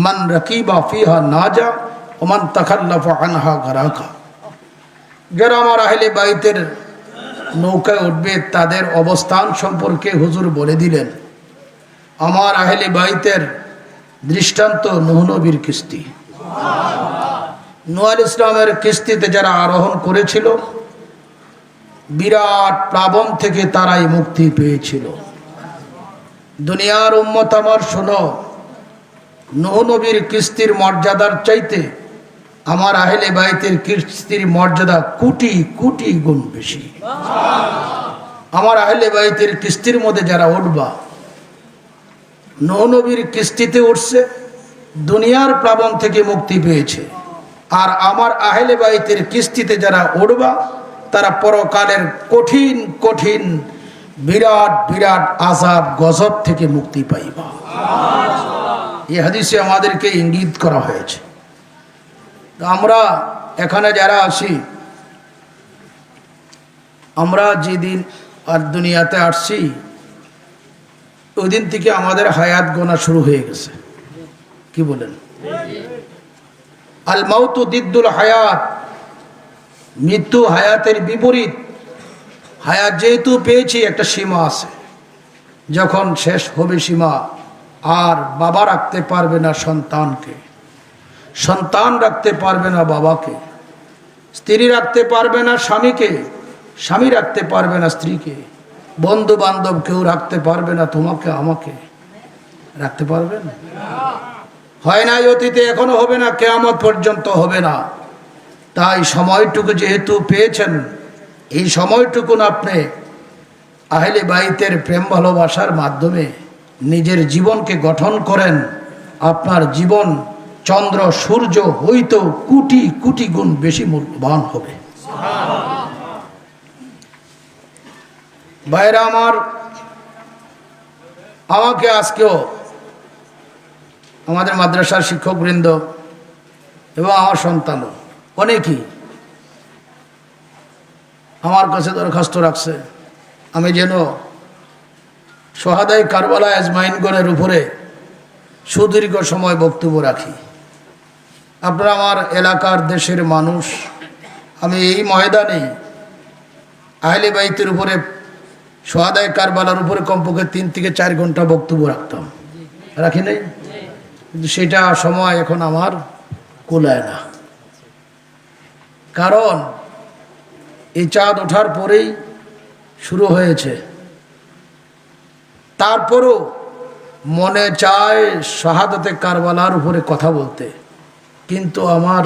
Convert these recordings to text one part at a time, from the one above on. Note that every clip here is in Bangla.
মান রাকিবা ফিহা নাজা ওয়া মান তাখাল্লাফা আনহা গারাকা। যারা আমার আহলে বাইতের নৌকায় উঠবে তাদের অবস্থান সম্পর্কে হুজুর বলে দিলেন। আমার আহলে বাইতের দৃষ্টান্ত নূহ নবীর কিস্তি। নূহ আলাইহিস সালামের কিস্তিতে যারা আরোহণ করেছিল বিরাট প্লাবন থেকে তারাই মুক্তি পেয়েছিল। দুনিয়ার উম্মত আমার শোনো, নূহ নবীর কিস্তির মর্যাদার চাইতে আমার আহলে বাইতের কিস্তির মর্যাদা কোটি কোটি গুণ বেশি। আমার আহলে বাইতের কিস্তির মধ্যে যারা উঠবা, নূহ নবীর কিস্তিতে উঠছে, দুনিয়ার প্লাবন থেকে মুক্তি পেয়েছে। আর আমার আহলে বাইতের কিস্তিতে যারা উঠবা তারা পরকালের কঠিন কঠিন বিরাট বিরাট আযাব গজব থেকে মুক্তি পাইবা। এই হাদিসে আমাদেরকে ইঙ্গিত করা হয়েছে। আমরা এখানে যারা আছি, আমরা যেদিন আর দুনিয়াতে আসছি ওই দিন থেকে আমাদের হায়াত গোনা শুরু হয়ে গেছে। কি বলেন? আল মাউতু দিদ্দুল হায়াত, মৃত্যু হায়াতের বিপরীত। হায়াত যেহেতু পেয়েছি একটা সীমা আছে, যখন শেষ হবে সীমা আর বাবা রাখতে পারবে না সন্তানকে, সন্তান রাখতে পারবে না বাবাকে, স্ত্রী রাখতে পারবে না স্বামীকে, স্বামী রাখতে পারবে না স্ত্রীকে, বন্ধু বান্ধব কেউ রাখতে পারবে না তোমাকে আমাকে। রাখতে পারবেন? হয় নাই অতীতে, এখনো হবে না, কিয়ামত পর্যন্ত হবে না। তাই সময়টুকু যেহেতু পেয়েছেন, এই সময়টুকু আপনি আহলে বাইতের প্রেম ভালোবাসার মাধ্যমে নিজের জীবনকে গঠন করেন। আপনার জীবন চন্দ্র সূর্য হইতো কোটি কোটি গুণ বেশি মূল্যবান হবে। ভাইরা আমার, আমাকে আজকেও আমাদের মাদ্রাসার শিক্ষকবৃন্দ এবং আমার সন্তানও অনেকেই আমার কাছে দরখাস্ত রাখছে আমি যেন সোহাদায়ে কারবালা আজমাইনগণের উপরে সুদীর্ঘ সময় বক্তব্য রাখি। আপনারা আমার এলাকার দেশের মানুষ, আমি এই ময়দানে আহলে বাইতের উপরে সোহাদায়ে কারবালার উপরে কমপক্ষে 3 থেকে 4 ঘন্টা বক্তব্য রাখতাম, রাখি নাই? কিন্তু সেটা সময় এখন আমার কুলায় না। কারণ এই চাঁদ ওঠার পরেই শুরু হয়েছে। তারপরও মনে চায় শাহাদাতে কারবালার উপরে কথা বলতে, কিন্তু আমার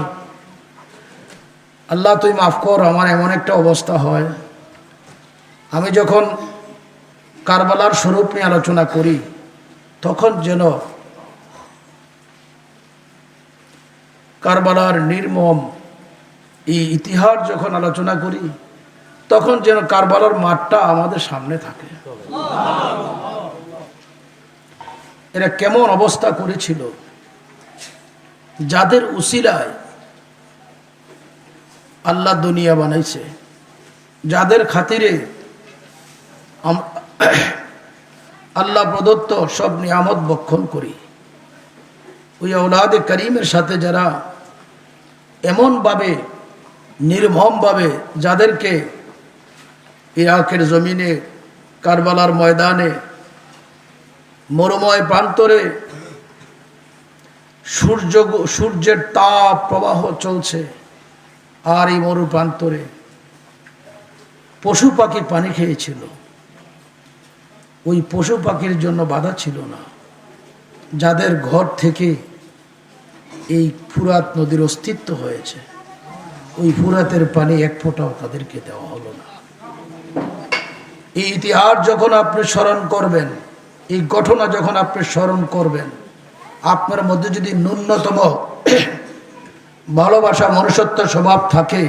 আল্লাহ তুই মাফ কর, আমার এমন একটা অবস্থা হয়, আমি যখন কারবালার স্বরূপ নিয়ে আলোচনা করি তখন যেন কারবালার নির্মম এই ইতিহাস যখন আলোচনা করি তখন যেন কারবালার মাঠটা আমাদের সামনে থাকে। এরা কেমন অবস্থা করেছিল, যাদের উসিলায় আল্লাহ দুনিয়া বানাইছে, যাদের খাতিরে আল্লাহ প্রদত্ত সব নিয়ামত ভক্ষণ করি, ওই আওলাদে করিমের সাথে যারা এমনভাবে নির্মমভাবে যাদেরকে ইরাকের জমিনে, কারবালার ময়দানে, মরুময় প্রান্তরে সূর্যের তাপ প্রবাহ চলছে, আর এই মরু প্রান্তরে পশু পাখি পানি খেয়েছিল, ওই পশু পাখির জন্য বাধা ছিল না। যাদের ঘর থেকে এই ফুরাত নদীর অস্তিত্ব হয়েছে, ওই ফুরাতের পানি এক ফোঁটাও তাদেরকে দেওয়া হলো না। এই ইতিহাস যখন আপনি স্মরণ করবেন, এই ঘটনা যখন আপনি স্মরণ করবেন, আপনার মধ্যে যদি ন্যূনতম ভালোবাসা মনুষ্যত্ব স্বভাব থাকে,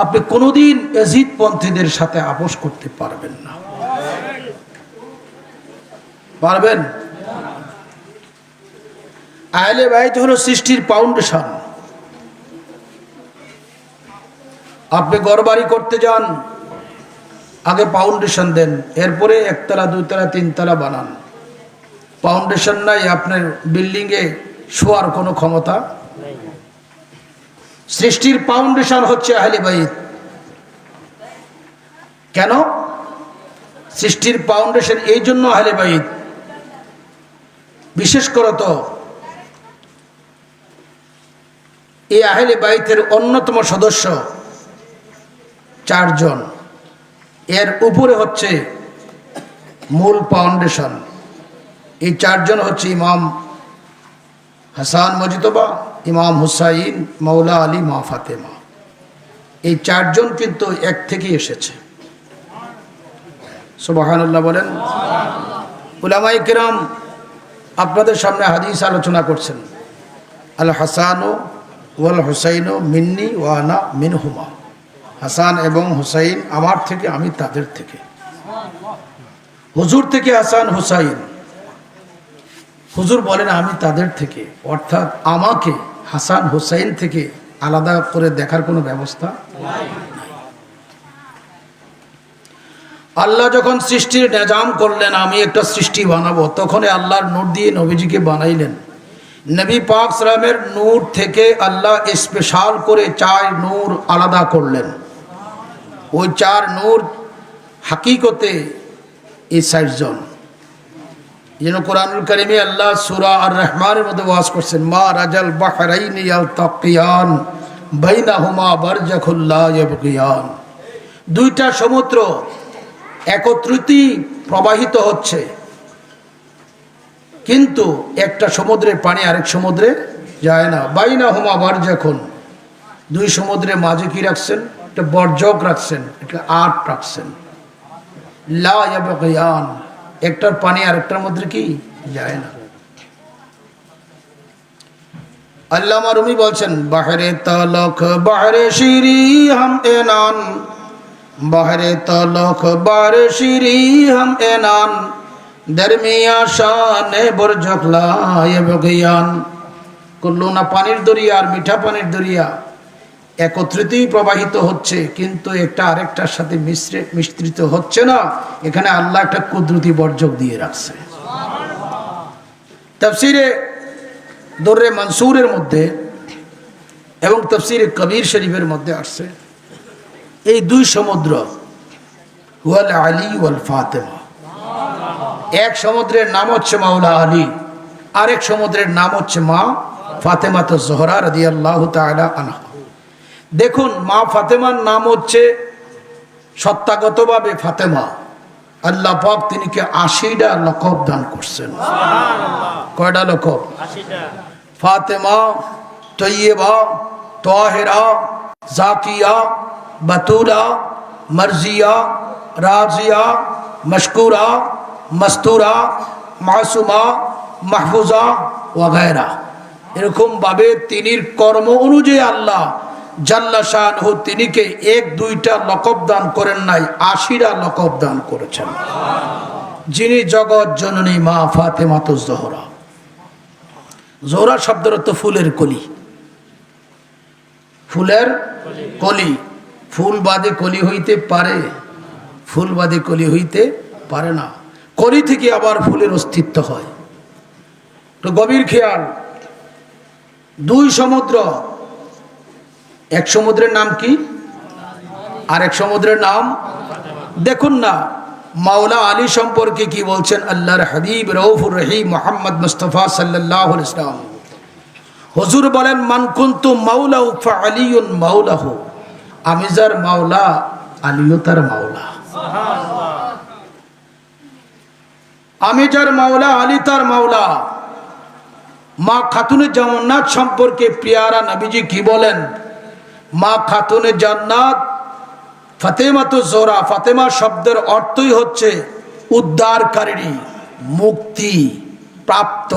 আপনি কোনোদিন এজিদপন্থীদের সাথে আপোষ করতে পারবেন না। পারবেন? আহলে বাইত হলো সৃষ্টির ফাউন্ডেশন। আপনি ঘরবাড়ি করতে যান, আগে ফাউন্ডেশন দেন, এরপরে 1 তলা 2 তলা 3 তলা বানান। ফাউন্ডেশন নাই, আপনার বিল্ডিংয়ে শোয়ার কোনো ক্ষমতা সৃষ্টির ফাউন্ডেশন হচ্ছে আহলে বাইত কেন সৃষ্টির ফাউন্ডেশন এই জন্য আহলে বাইত বিশেষ করে তো এই আহলে বাইতের অন্যতম সদস্য 4 জন এর উপরে হচ্ছে মূল ফাউন্ডেশন এই 4 জন হচ্ছে ইমাম হাসান মুজতবা ইমাম হুসাইন মাওলা আলী মা ফাতেমা এই 4 জন কিন্তু এক থেকে এসেছে সুবহানাল্লাহ বলেন উলামায়ে কিরাম আপনাদের সামনে হাদিস আলোচনা করছেন আল হাসানু ওয়াল হুসাইনু মিন্নি ওয়া আনা মিনহুমা হাসান এবং হুসাইন আমার থেকে আমি তাদের থেকে হুজুর থেকে হাসান হুসাইন হুজুর বলেন আমি তাদের থেকে অর্থাৎ আমাকে হাসান হুসাইন থেকে আলাদা করে দেখার কোনো ব্যবস্থা নাই আল্লাহ যখন সৃষ্টির নিজাম করলেন আমি একটা সৃষ্টি বানাবো তখন আল্লাহর নূর দিয়ে নবীজিকে বানাইলেন নবী পাক সাল্লামের নূর থেকে আল্লাহ স্পেশাল করে 4 নূর আলাদা করলেন ওই 4 নূর হাকিকতে এই 60 জন যেন কোরআনুল কারীমে আল্লাহ সূরা আর রহমানের মধ্যে ওয়াজ করছেন মা রাজাল বাহরাইনি ইয়ালতাকিয়ান বাইনাহুমা বারজাখুল লা ইয়াবগিয়ান দুইটা সমুদ্র একত্রিতই প্রবাহিত হচ্ছে কিন্তু একটা সমুদ্রের পানি আরেক সমুদ্রে যায় না বাইনাহুমা বারজাখুন দুই সমুদ্রের মাঝে কি রাখছেন একটা বর্জক রাখছেন একটা আট রাখছেন লা ইয়াবগিয়ান একটার পানি আরেকটার মধ্যে কি যায় না আল্লামা রুমি বলছেন বাহরে তালখ বাহরে শিরি হাম এনান বাহরে তালখ বাহরে শিরি হাম এনান দরমিয়া শানে বরজখ লা ইয়াবগিয়ান কুল্লু না পানির দরিয়া আর মিঠা পানির দরিয়া একত্রিতই প্রবাহিত হচ্ছে কিন্তু একটা আরেকটার সাথে মিশ্রিত হচ্ছে না এখানে আল্লাহ একটা কুদরতি বর্জক দিয়ে রাখছে তাফসিরে দুররে মনসুরের মধ্যে এবং তাফসিরে কবির শরীফের মধ্যে আসছে এই 2 সমুদ্র ওয়াল আলী ওয়াল ফাতেমা এক সমুদ্রের নাম হচ্ছে মাওলা আলী আরেক সমুদ্রের নাম হচ্ছে মা ফাতেমা তো জোহরা রাদিয়াল্লাহু তাআলা আনহা দেখুন মা ফাতেমার নাম হচ্ছে সত্তাগতভাবে ফাতেমা আল্লাহ পাক তিনিকে 80টা লকব দান করছেন কয়টা লকব 80টা ফাতেমা তৈয়বা তাহেরা জাকিয়া বাতুলা মারজিয়া রাজিয়া মশকুরা মস্তুরা মাসুমা মাহফুজা ওয়াগায়রা এরকম ভাবে তিনির কর্ম অনুযায়ী আল্লাহ জাল্লা শানহু তিনিকে 1-2টা লকব দান করেন নাই 80টা লকব দান করেছেন যিনি জগৎ জননী মা ফাতেমা তো জোহরা জোহরা শব্দের অর্থ ফুলের কলি ফুলের কলি ফুল বাদে কলি হইতে পারে ফুল বাদে কলি হইতে পারে না কলি থেকে আবার ফুলের অস্তিত্ব হয় তো গভীর খেয়াল 2 সমুদ্র এক সমুদ্রের নাম কি আর এক সমুদ্রের নাম দেখুন না মাওলা আলী সম্পর্কে কি বলছেন আল্লাহর হাবিব রউফুর রহিম মুহাম্মদ মুস্তাফা সাল্লাল্লাহু আলাইহি ওয়াসাল্লাম হুজুর বলেন মান কুনতু মাওলাহু ফাআলিয়ুন মাওলাহু আমি যার মাওলা আলীও তার মাওলা সুবহানাল্লাহ আমি যার মাওলা আলী তার মাওলা মা খাতুনে জান্নাত সম্পর্কে প্রিয়ারা নবীজি কি বলেন মা খাতুনে জান্নাত ফাতেমা তো জোহরা ফাতেমা শব্দের অর্থই হচ্ছে উদ্ধারকারিণী মুক্তি প্রাপ্ত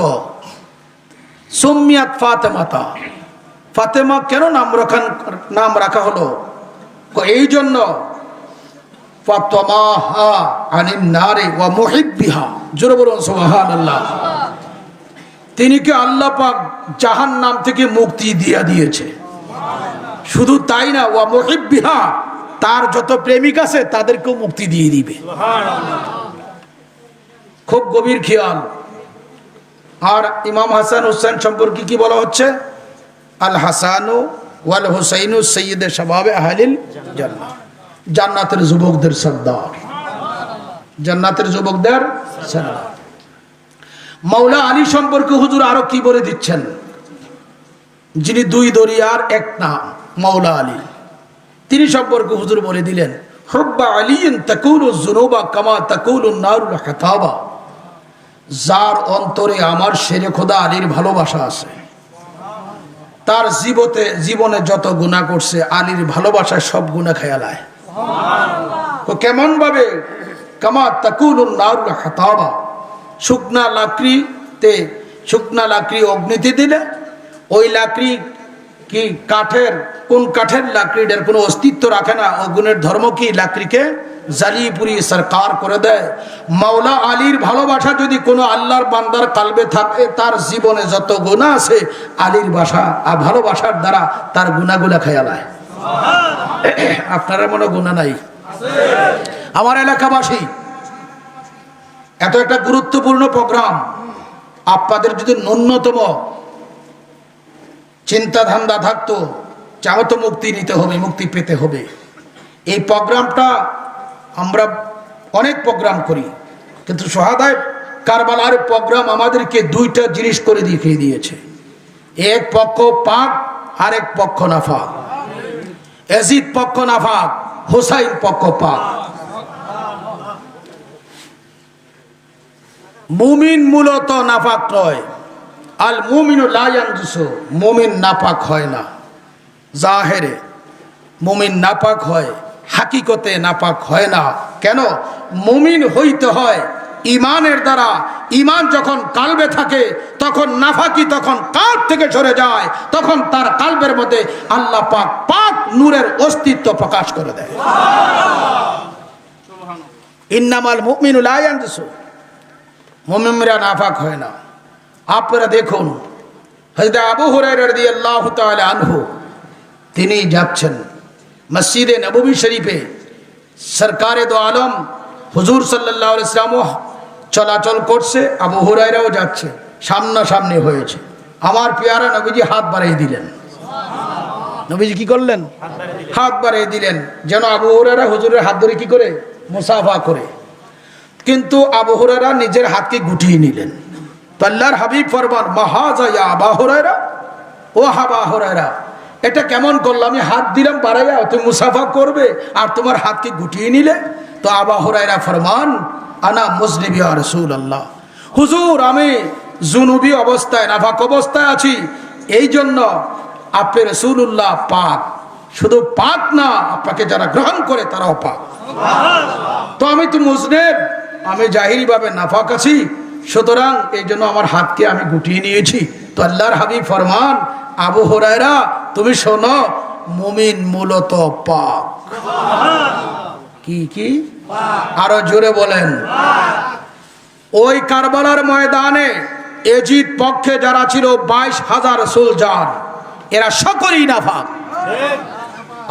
সুম্মিয়াত ফাতেমাতা ফাতেমা কেন নাম রাখা হলো এই জন্য ফাতমাহা আনিন নারে ওয়া মুহিব্বিহা জোরে বলুন সুবহানাল্লাহ তিনি কি আল্লাহ পাক জাহান্নাম থেকে মুক্তি দিয়েছে শুধু তাই না ওয়া মুহিব্বিহা তার যত প্রেমিক আছে তাদেরকেও মুক্তি দিয়ে দিবে খুব গভীর খেয়াল আর ইমাম হাসান হুসাইন সম্পর্কে কি বলা হচ্ছে? আল হাসানু ওয়াল হুসাইনু সৈয়দে শাবাবে আহলিল জান্নাহ, জান্নাতের যুবকদের সর্দার, জান্নাতের যুবকদের সর্দার। মাওলা আলী সম্পর্কে হুজুর আরো কি বলে দিচ্ছেন, যিনি দুই দরিয়ার এক নাম মাওলা আলী, তিনি সম্পর্কে হুজুর বলে দিলেন হুব্বা আলিয়িন তাকুলু যুনুবা কামা তাকুলু নারুল হাতাবা। যার অন্তরে আমার শেরে খোদা আলীর ভালোবাসা আছে, তার জীবনে যত গুনাহ করছে আলীর ভালোবাসায় সব গুনাহ খেয়ালায়। তো কেমন ভাবে? কামা তাকুলু নারুল হাতাবা, শুকনা লাকড়িতে, শুকনা লাকড়ি অগ্নিতে দিলে ওই লাকড়ি কি কাঠের, কোন কাঠের লাকড়িটার কোনো অস্তিত্ব রাখে না, আগুনের ধর্ম কি লাকড়িকে জ্বালিয়ে পুড়িয়ে সরকার করে দেয়। মাওলা আলীর ভালোবাসা যদি কোনো আল্লাহর বান্দার কালবে থাকে, তার জীবনে যত গুনাহ আছে আলীর ভালোবাসার দ্বারা তার গুনাহগুলা খেয়ালায়। আপনারা মনে গুনাহ নাই? আমার এলাকাবাসী, এত একটা গুরুত্বপূর্ণ প্রোগ্রাম, আপনাদের যদি ন্যূনতম চিন্তা ধান্দা থাকতো যে আমার তো মুক্তি নিতে হবে, মুক্তি পেতে হবে, এই প্রোগ্রামটা আমরা অনেক প্রোগ্রাম করি, কিন্তু শাহাদায়ে কারবালার প্রোগ্রাম আমাদেরকে দুইটা জিনিস করে দেখিয়ে দিয়েছে। এক পক্ষ পাক, আরেক পক্ষ নাফাক। ইয়াজিদ পক্ষ নাফাক, হুসাইন পক্ষ পাক। মুমিন মূলত নাফাক নয়। আল মুমিনু লা ইয়ানজুসু, মুমিন নাপাক হয় না। জাহেরে মুমিন নাপাক হয়, হাকিকতে নাপাক হয় না। কেন? মুমিন হইতে হয় ইমানের দ্বারা। ইমান যখন কালবে থাকে তখন নাফাকি তখন কাল থেকে সরে যায়, তখন তার কালবের মধ্যে আল্লাহ পাক পাক নূরের অস্তিত্ব প্রকাশ করে দেয়। ইন্নামাল মুমিনু লা ইয়ানজুসু, মুমিনরা নাফাক হয় না। আপনারা দেখুন, হযরত আবু হুরায়রা রাদিয়াল্লাহু তাআলা আনহু, তিনি যাচ্ছেন মসজিদে নববী শরীফে, সরকারে দো আলম হুজুর সাল্লাল্লাহু আলাইহি ওয়াসাল্লাম চলাচল করছে, আবু হুরায়রাও যাচ্ছে, সামনাসামনি হয়েছে। আমার পেয়ারা নবীজি হাত বাড়িয়ে দিলেন। নবীজি কি করলেন? হাত বাড়িয়ে দিলেন, যেন আবু হুরায়রা হুজুরের হাত ধরে কি করে মুসাফা করে। কিন্তু আবু হুরায়রা নিজের হাতকে গুটিয়ে নিলেন। তো আল্লাহর হাবিব ফরমান, মাহাজা ইয়া আবু হুরায়রা, ও আবু হুরায়রা, এটা কেমন করলাম? আমি হাত দিলাম বাড়াইয়া, তুমি মুসাফা করবে আর তোমার হাতকে গুটিয়ে নিলে। তো আবু হুরায়রা ফরমান, আনা মুজনিব ইয়া রাসূলুল্লাহ, হুজুর আমি জুনুবি অবস্থায়, নাফাক অবস্থায় আছি, এই জন্য আপনি রাসূলুল্লাহ পাক। শুধু পাক না, আপনাকে যারা গ্রহণ করে তারাও পাক। তো আমি তো মুজনিব, আমি জাহিরি ভাবে নাফাক আছি, সুতরাং এই জন্য আমার হাতকে আমি গুটিয়ে নিয়েছি। তো আল্লাহর হাবিব ফরমান, আবু হুরায়রা তুমি শোনো, মুমিন মূলত পাক। কি কি? আরো জোরে বলেন। ওই কারবালার ময়দানে ইয়াজিদ পক্ষে যারা ছিল 22,000 সোলজার, এরা সকলেই নাফাক।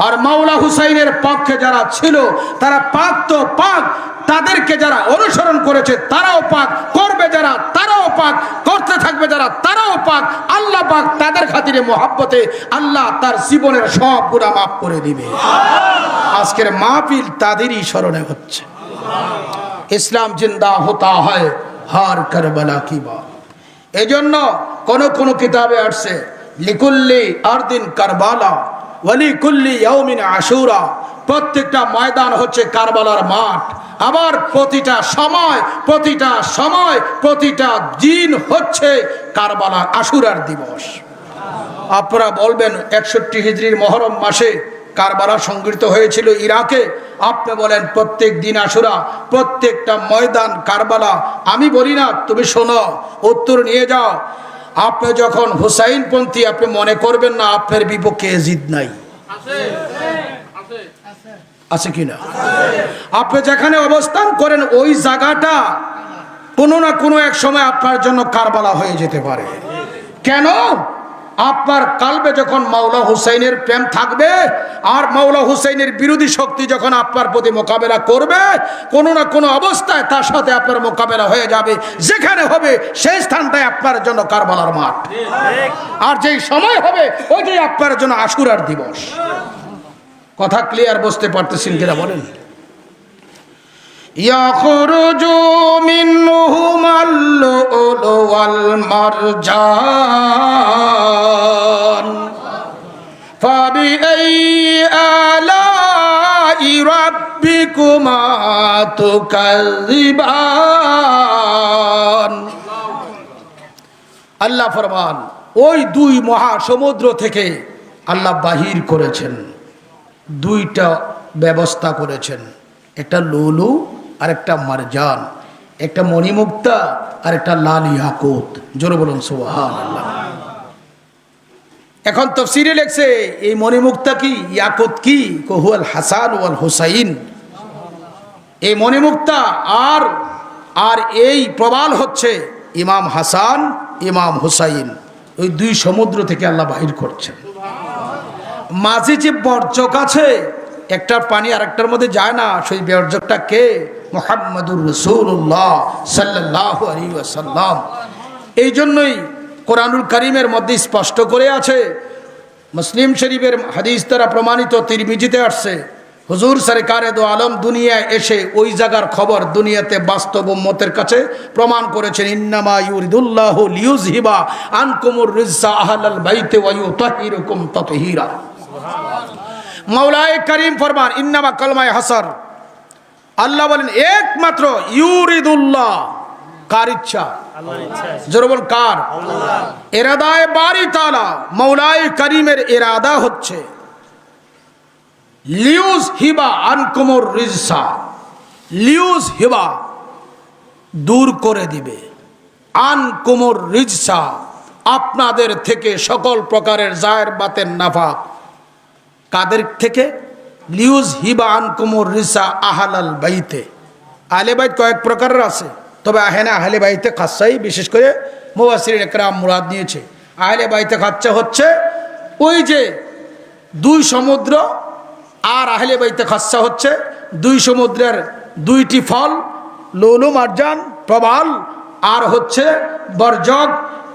আর মাওলা হুসাইনের পক্ষে যারা ছিল তারা পাক তো পাক, তাদেরকে যারা অনুসরণ করেছে তারাও পাক, করবে যারা তারাও পাক, করতে থাকবে যারা তারাও পাক। আল্লাহ পাক তাদের খাতিরে মোহাব্বতে আল্লাহ তার জীবনের সব গুনাহ মাফ করে দিবে। আজকের মাহফিল তাদেরই স্মরণে হচ্ছে। ইসলাম জিন্দা হতা হয় হার কারবালা কি বাত। এজন্য কোন কিতাবে আসছে, লিকুল্লি আরদিন কারবালা ওয়ালি কুল্লি ইয়াউমিন আশুরা, প্রত্যেকটা ময়দান হচ্ছে কারবালার মাঠ। আবার প্রতিটা সময় প্রতিটা দিন হচ্ছে কারবালার আশুরার দিবস। আপনারা বলবেন 61 হিজরির মহরম মাসে কারবালা সংঘটিত হয়েছিল ইরাকে। আপনি বলেন প্রত্যেক দিন আশুরা, প্রত্যেকটা ময়দান কারবালা। আমি বলি না, তুমি শোনো, উত্তর নিয়ে যাও। আপনি যখন হুসাইনপন্থী, আপনি মনে করবেন না আপনার বিপক্ষে ইয়াজিদ নাই। আছে কিনা? আপনি যেখানে অবস্থান করেন ওই জায়গাটা কোনো না কোনো এক সময় আপনার জন্য কারবালা হয়ে যেতে পারে। কেন? আপনার কালবে যখন মাওলা হুসাইনের প্রেম থাকবে আর মাওলা হুসাইনের বিরোধী শক্তি যখন আপনার প্রতি মোকাবেলা করবে, কোনো না কোনো অবস্থায় তার সাথে আপনার মোকাবেলা হয়ে যাবে। যেখানে হবে সেই স্থানটাই আপনার জন্য কারবালার মাঠ, আর যেই সময় হবে ওইটাই আপনার জন্য আশুরার দিবস। কথা ক্লিয়ার বুঝতে পারতেছেন কিনা বলেন? ইয়াখরুজু মিনহুমাল লুলু ওয়াল মারজান ফাবিআইয়ি আলাই রাব্বিকুমা তুকাযযিবান। আল্লাহ ফরমান, ওই দুই মহাসমুদ্র থেকে আল্লাহ বাহির করেছেন, দুইটা ব্যবস্থা করেছেন, একটা লুলু আর একটা মারজান, একটা মণিমুক্তা আর একটা লাল ইয়াকুত। জোরে বলুন সুবহানাল্লাহ। এখন তাফসীরে লেখছে এই মণিমুক্তা কি, ইয়াকুত কি, হুয়াল হাসান ওয়াল হুসাইন। এই মণিমুক্তা আর এই প্রবাল হচ্ছে ইমাম হাসান ইমাম হুসাইন। ওই দুই সমুদ্র থেকে আল্লাহ বাহির করছেন। মাঝে যে বর্জক আছে, একটার পানি আরেকটার মধ্যে যায় না, সেই বর্জকটা কে? মুহাম্মাদুর রাসূলুল্লাহ সাল্লাল্লাহু আলাইহি ওয়াসাল্লাম। এই জন্যই কোরআনুল কারীমের মধ্যে স্পষ্ট করে আছে, মুসলিম শরীফের হাদিস দ্বারা প্রমাণিত, তিরমিজিতে আসছে, হুজুর সরকারে দো আলম দুনিয়ায় এসে ওই জায়গার খবর দুনিয়াতে বাস্তব উম্মতের কাছে প্রমাণ করেছেন। ইন্নামা ইউরিদুল্লাহু লিইউযহিবা আনকুমুর রিজসা আহলাল বাইতি ওয়া ইউতাহিরুকুম তাতহীরা। মাওলায়ে কারীম ফরমান, ইন্নামা কালমায়ে হাসার, আল্লাহ বলেন একমাত্র ইউরিদুল্লাহ, কার ইচ্ছা? জোরে বল কার? ইরাদায়ে বারি তাআলা, মাওলায়ে কারীমের ইরাদা হচ্ছে লিউজ হিবা আনকুমুর রিজসা, লিউজ হিবা দূর করে দিবে, আনকুমুর রিজসা আপনাদের থেকে সকল প্রকারের জায়ের বাতের নাফাক। কাদের থেকে? লিউজ হিবা আনকুমুর রিজসা আহলাল বাইতে। আহলে বাইত কয়েক প্রকারের আছে, তবে আহলে বাইতে খাসাই বিশেষ করে মুফাসসিরিন ইকরাম মুরাদ নিয়েছে। আহলে বাইতে খাচ্চা হচ্ছে ওই যে দুই সমুদ্র, আর আহলে বাইতে খাসা হচ্ছে দুই সমুদ্রের দুইটি ফল, লুলু মারজান প্রবাল আর হচ্ছে বরজক,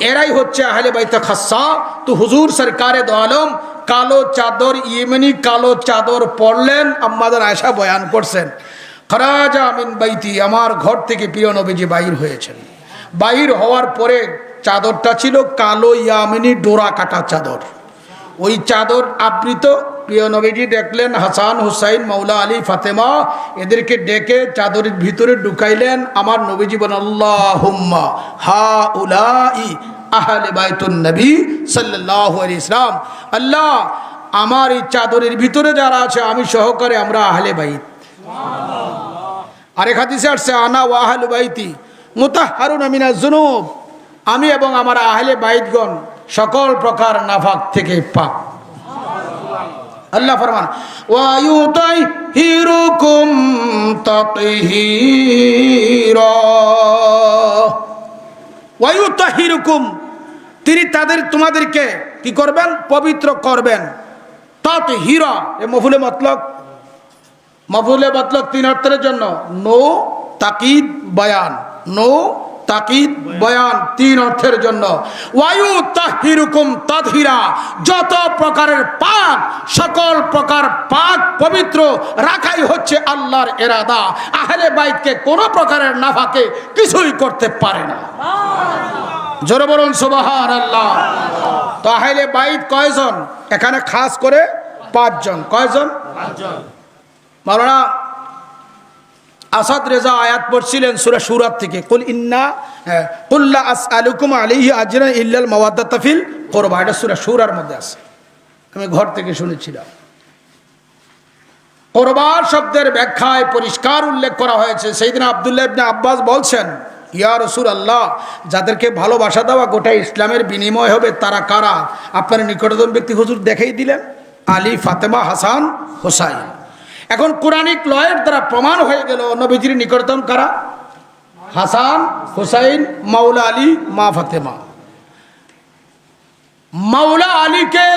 এরাই হচ্ছে আহলে বাইতে খাসা। তো হুজুর সরকারে দো আলম কালো চাদর, ইয়েমেনি কালো চাদর পরলেন, আম্মাজান আয়েশা বয়ান করছেন, খরাজা মিন বাইতি, আমার ঘর থেকে প্রিয় নবীজি বাহির হয়েছেন। বাহির হওয়ার পরে চাদরটা ছিল কালো ইয়ামিনী ডোরা কাটা চাদর। ওই চাদর আবৃত প্রিয় নবীজি দেখলেন হাসান হুসাইন মাওলা আলী ফাতেমা, এদেরকে ডেকে চাদরের ভিতরে ঢুকাইলেন। আমার নবীজি বলেন, আল্লাহুম্মা হাউলাই আহলে বাইতুন নবী সাল্লাল্লাহু আলাইহি ওয়াসাল্লাম, আল্লাহ আমার এই চাদরের ভিতরে যারা আছে আমি সহকারে আমরা আহলে বাইত। আরেক হাদিসে আসছে, আনা ওয়া আহলু বাইতি মুতাহহারুনা মিনাজ যুনুব, আমি এবং আমার আহলে বাইতগণ সকল প্রকার নাফাক থেকে পাক। আল্লাহ ফরমান, ওয়া ইউতাহিরুকুম তাতহীরা, ওয়া ইউতাহিরুকুম, তিনি তোমাদেরকে কি করবেন? পবিত্র করবেন। তাতহীরা এ মফুলে মতলব, মফুলে মতলব তিন অর্থের জন্য, নো তাকিদ বয়ান, নো তাকিদ বয়ান তিন অর্থের জন্য। ওয়ায়ু তাহিরুকুম তাতহীরা, যত প্রকারের পাক, সকল প্রকার পাক পবিত্র রাখাই হচ্ছে আল্লাহর ইরাদা। আহলে বাইতকে কোন প্রকারের নাফাকে কিছুই করতে পারে না। জোরে বলুন সুবহানাল্লাহ। তো আহলে বাইত কয়জন? এখানে খাস করে 5 জন। কয়জন? 5 জন। মাওলানা আসাদ রেজা আয়াত পড়ছিলেন সূরা শুরা থেকে, কুল লা আসআলুকুম আলাইহি আজরান ইল্লাল মাওয়াদ্দাতা ফিল কুরবা। এটা সূরা শুরার মধ্যে আছে, আমি ঘর থেকে শুনেছিলাম। কুরবা শব্দের ব্যাখ্যায় পরিষ্কার উল্লেখ করা হয়েছে। সাইয়েদনা আব্দুল্লাহ ইবনে আব্বাস বলছেন, ইয়া রাসূলুল্লাহ, যাদেরকে ভালোবাসা দেওয়া গোটা ইসলামের বিনিময় হবে তারা কারা? আপনার নিকটতম ব্যক্তি হুজুর দেখাই দিলেন, আলী, ফাতেমা, হাসান, হুসাইন। এখন কোরআনিক লয়ের দ্বারা প্রমাণ হয়ে গেল নবীজির নিকটতম কারা? হাসান, হুসাইন, মাওলা আলী, মা ফাতেমা। মাওলা আলীকে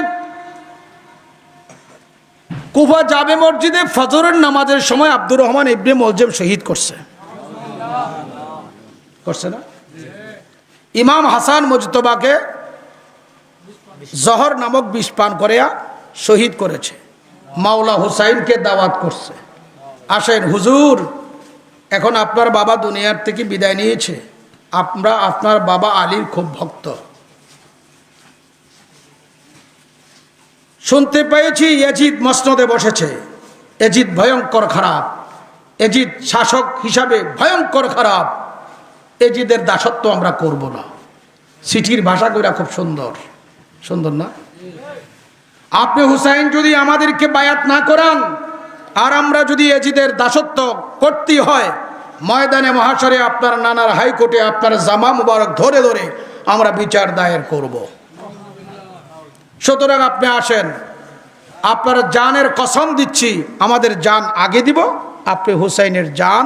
কুফা জামে মসজিদে ফজরের নামাজের সময় আব্দুর রহমান ইবনে মুলজিম শহীদ করছে না? ইমাম হাসান মুজতবাকে জহর নামক বিষ পান করিয়া শহীদ করেছে। মাওলা হুসাইনকে দাওয়াত করছে, আসেন হুজুর, এখন আপনার বাবা দুনিয়ার থেকে বিদায় নিয়েছে, আমরা আপনার বাবা আলীর খুব ভক্ত, শুনতে পেয়েছি ইয়াজিদ মসনদে বসেছে, ইয়াজিদ ভয়ঙ্কর খারাপ, ইয়াজিদ শাসক হিসাবে ভয়ঙ্কর খারাপ, ইয়াজিদের দাসত্ব আমরা করব না। চিঠির ভাষা কইরা খুব সুন্দর, সুন্দর না? আপনি হুসাইন যদি আমাদেরকে বায়াত না করান আর আমরা যদি ইয়াজিদের দাসত্ব করতে হয়, ময়দানে মহাশরে আপনার নানার হাইকোর্টে আপনার জামা মুবারক ধরে ধরে আমরা বিচার দায়ের করব। সুতরাং আপনি আসেন, আপনার জানের কসম দিচ্ছি, আমাদের জান আগে দিব, আপনি হুসাইনের জান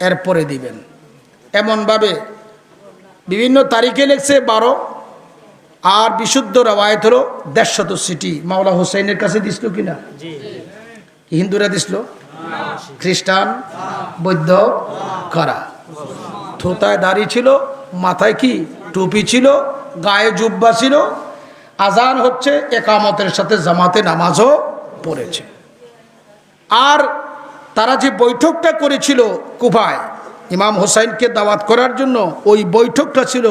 এরপরে দিবেন। এমনভাবে বিভিন্ন তারিখে লিখছে 12, আর বিশুদ্ধ রওয়ায়াত হলো 150 চিঠি মাওলা হুসাইনের কাছে দিছিল কিনা? হিন্দুরা দিছিল, খ্রিস্টান, বৌদ্ধ কারা? থোতায় দাড়ি ছিল, মাথায় কি টুপি ছিল, গায়ে জুব্বা ছিল, আজান হচ্ছে, একামতের সাথে জামাতে নামাজও পড়েছে। আর তারা যে বৈঠকটা করেছিল কুফায় ইমাম হুসাইনকে দাওয়াত করার জন্য, ওই বৈঠকটা ছিল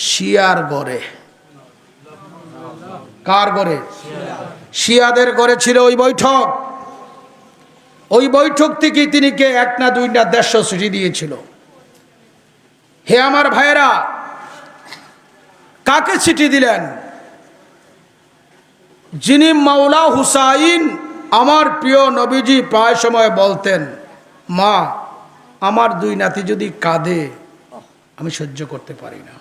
শিয়ার গড়ে। কার গড়ে? শিয়াদের গড়ে ছিল ওই বৈঠক। ওই বৈঠক থেকে তিনি কে 1 না 2 না 150 চিঠি দিয়েছিল। হে আমার ভাইয়েরা, কাকে চিঠি দিলেন? যিনি মাওলা হুসাইন, আমার প্রিয় নবীজি প্রায় সময় বলতেন, মা আমার 2 নাতি যদি কাঁদে আমি সহ্য করতে পারি না।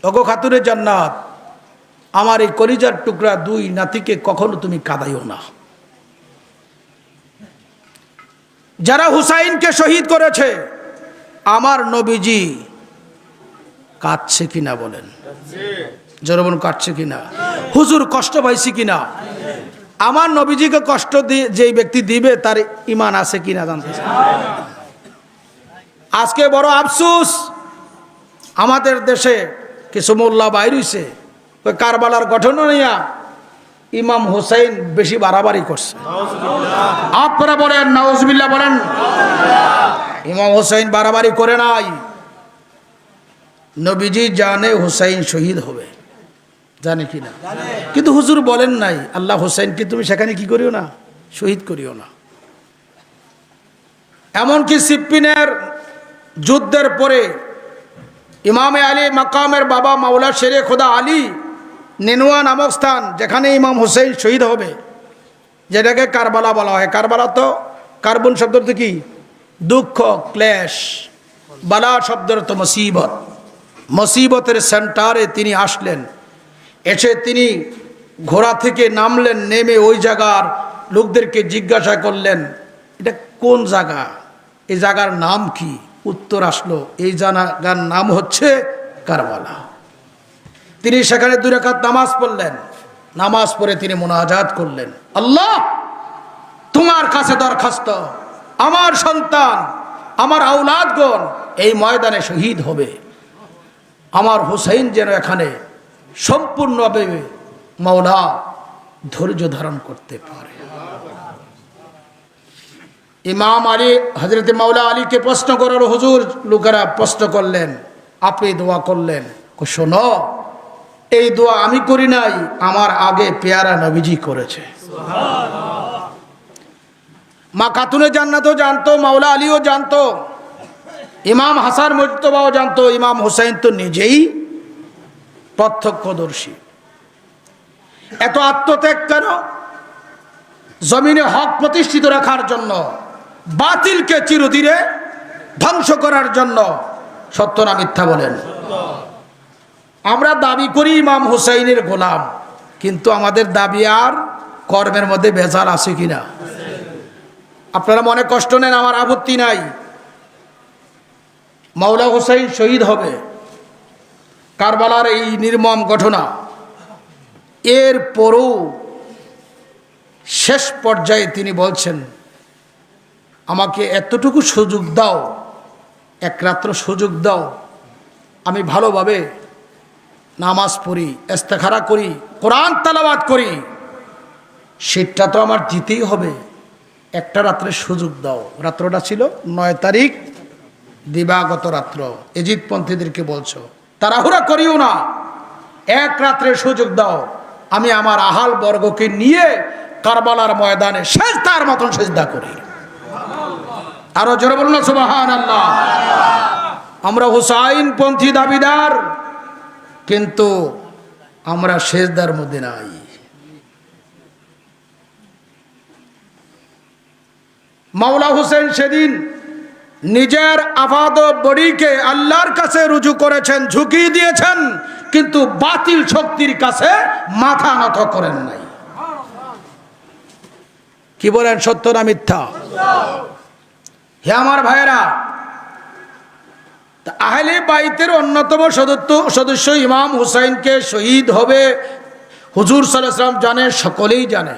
ওগো খাতুনে জান্নাত, আমার এই কলিজার টুকরা 2 নাতিকে কখনো তুমি কাঁদাইও না। যারা হুসাইনকে শহীদ করেছে, আমার নবীজি কাঁদছে কিনা বলেন? জোরে বলুন, কাঁদছে কিনা? হুজুর কষ্ট পাইছি কিনা? আমার নবীজিকে কষ্ট দিয়ে যেই ব্যক্তি দিবে তার ঈমান আছে কিনা জানতে চাই। আজকে বড় আফসোস, আমাদের দেশে কিছু মোল্লা বাইর হইছে, ওই কারবালার ঘটনা নিয়ে ইমাম হুসাইন বেশি বাড়াবাড়ি করছে। আপনারা বলেন নাউজুবিল্লাহ বলেন। ইমাম হুসাইন বাড়াবাড়ি করে নাই। নবীজি জানে হুসাইন শহীদ হবে, জানে কিনা? কিন্তু হুজুর বলেন নাই আল্লাহ হুসাইনকে তুমি সেখানে কি করিও না, শহীদ করিও না। এমনকি সিপ্পিনের যুদ্ধের পরে ইমামে আলী মাকামের বাবা মাওলা শেরে খোদা আলী নেনুয়া নামক স্থান, যেখানে ইমাম হুসাইন শহীদ হবে, যেটাকে কারবালা বলা হয়। কারবালা তো কার্বন শব্দের তো কি? দুঃখ, ক্লেশ। বালা শব্দের তো মুসিবত। মুসিবতের সেন্টারে তিনি আসলেন। এসে তিনি ঘোড়া থেকে নামলেন, নেমে ওই জায়গার লোকদেরকে জিজ্ঞাসা করলেন, এটা কোন জায়গা, এই জায়গার নাম কি? উত্তর আসলো, এই জায়গার নাম হচ্ছে কারবালা। তিনি সেখানে 2 রাকাত নামাজ পড়লেন। নামাজ পড়ে তিনি মুনাজাত করলেন, আল্লাহ তোমার কাছে দরখাস্ত, আমার সন্তান, আমার আওলাদগণ এই ময়দানে শহীদ হবে, আমার হুসাইন যেন এখানে সম্পূর্ণভাবে মাওলা ধৈর্য ধারণ করতে পারে। ইমাম আলী হযরত মাওলা আলীকে প্রশ্ন করার, হুজুর লোকেরা প্রশ্ন করলেন, আপনি দোয়া করলেন। শোনো, এই দোয়া আমি করি নাই, আমার আগে পেয়ারা নবীজি করেছে। মা খাতুনে জান্নাতও জানতো, মাওলা আলীও জানতো, ইমাম হাসান মুজতবাও জানতো, ইমাম হুসাইন তো নিজেই প্রত্যক্ষদর্শী। এত আত্মত্যাগ কেন? জমিনে হক প্রতিষ্ঠিত রাখার জন্য, বাতিলকে চিরদিনে ধ্বংস করার জন্য। সত্য না মিথ্যা বলেন? আমরা দাবি করি ইমাম হুসাইনের গোলাম, কিন্তু আমাদের দাবি আর কর্মের মধ্যে ভেজাল আছে কিনা? আপনারা মনে কষ্ট নেন, আমার আপত্তি নাই। মাওলা হুসাইন শহীদ হবে, কারবালার এই নির্মম ঘটনা, এরপরও শেষ পর্যায়ে তিনি বলছেন, আমাকে এতটুকু সুযোগ দাও, এক রাত্র সুযোগ দাও, আমি ভালোভাবে নামাজ পড়ি, ইস্তেখারা করি, কোরআন তেলাওয়াত করি, সেটা তো আমার দিতেই হবে, একটা রাত্রের সুযোগ দাও। রাত্রটা ছিল 9 তারিখ দিবাগত রাত্র। এজিদপন্থীদেরকে বলছো তাড়াহুড়া করিও না, এক রাত্রের সুযোগ দাও, আমি আমার আহাল বর্গকে নিয়ে কারবালার ময়দানে সেজদার মতন সেজদা করি। আরো জোরে বলুন না সুবহানাল্লাহ। আমরা হুসাইন পন্থী দাবিদার, কিন্তু আমরা সেজদার মধ্যে নাই। মাওলা হুসেন সেদিন নিজের আবাদ বডিকে আল্লাহর কাছে রুজু করেছেন, ঝুঁকি দিয়েছেন, কিন্তু বাতিল শক্তির কাছে মাথা নত করেন নাই। কি বলেন, সত্য না মিথ্যা? হে আমার ভাইয়েরা, আহলে বাইতের অন্যতম সদস্য ইমাম হুসাইনকে শহীদ হবে হুজুর সাল্লাল্লাহু আলাইহি ওয়াসাল্লাম জানে, সকলেই জানে।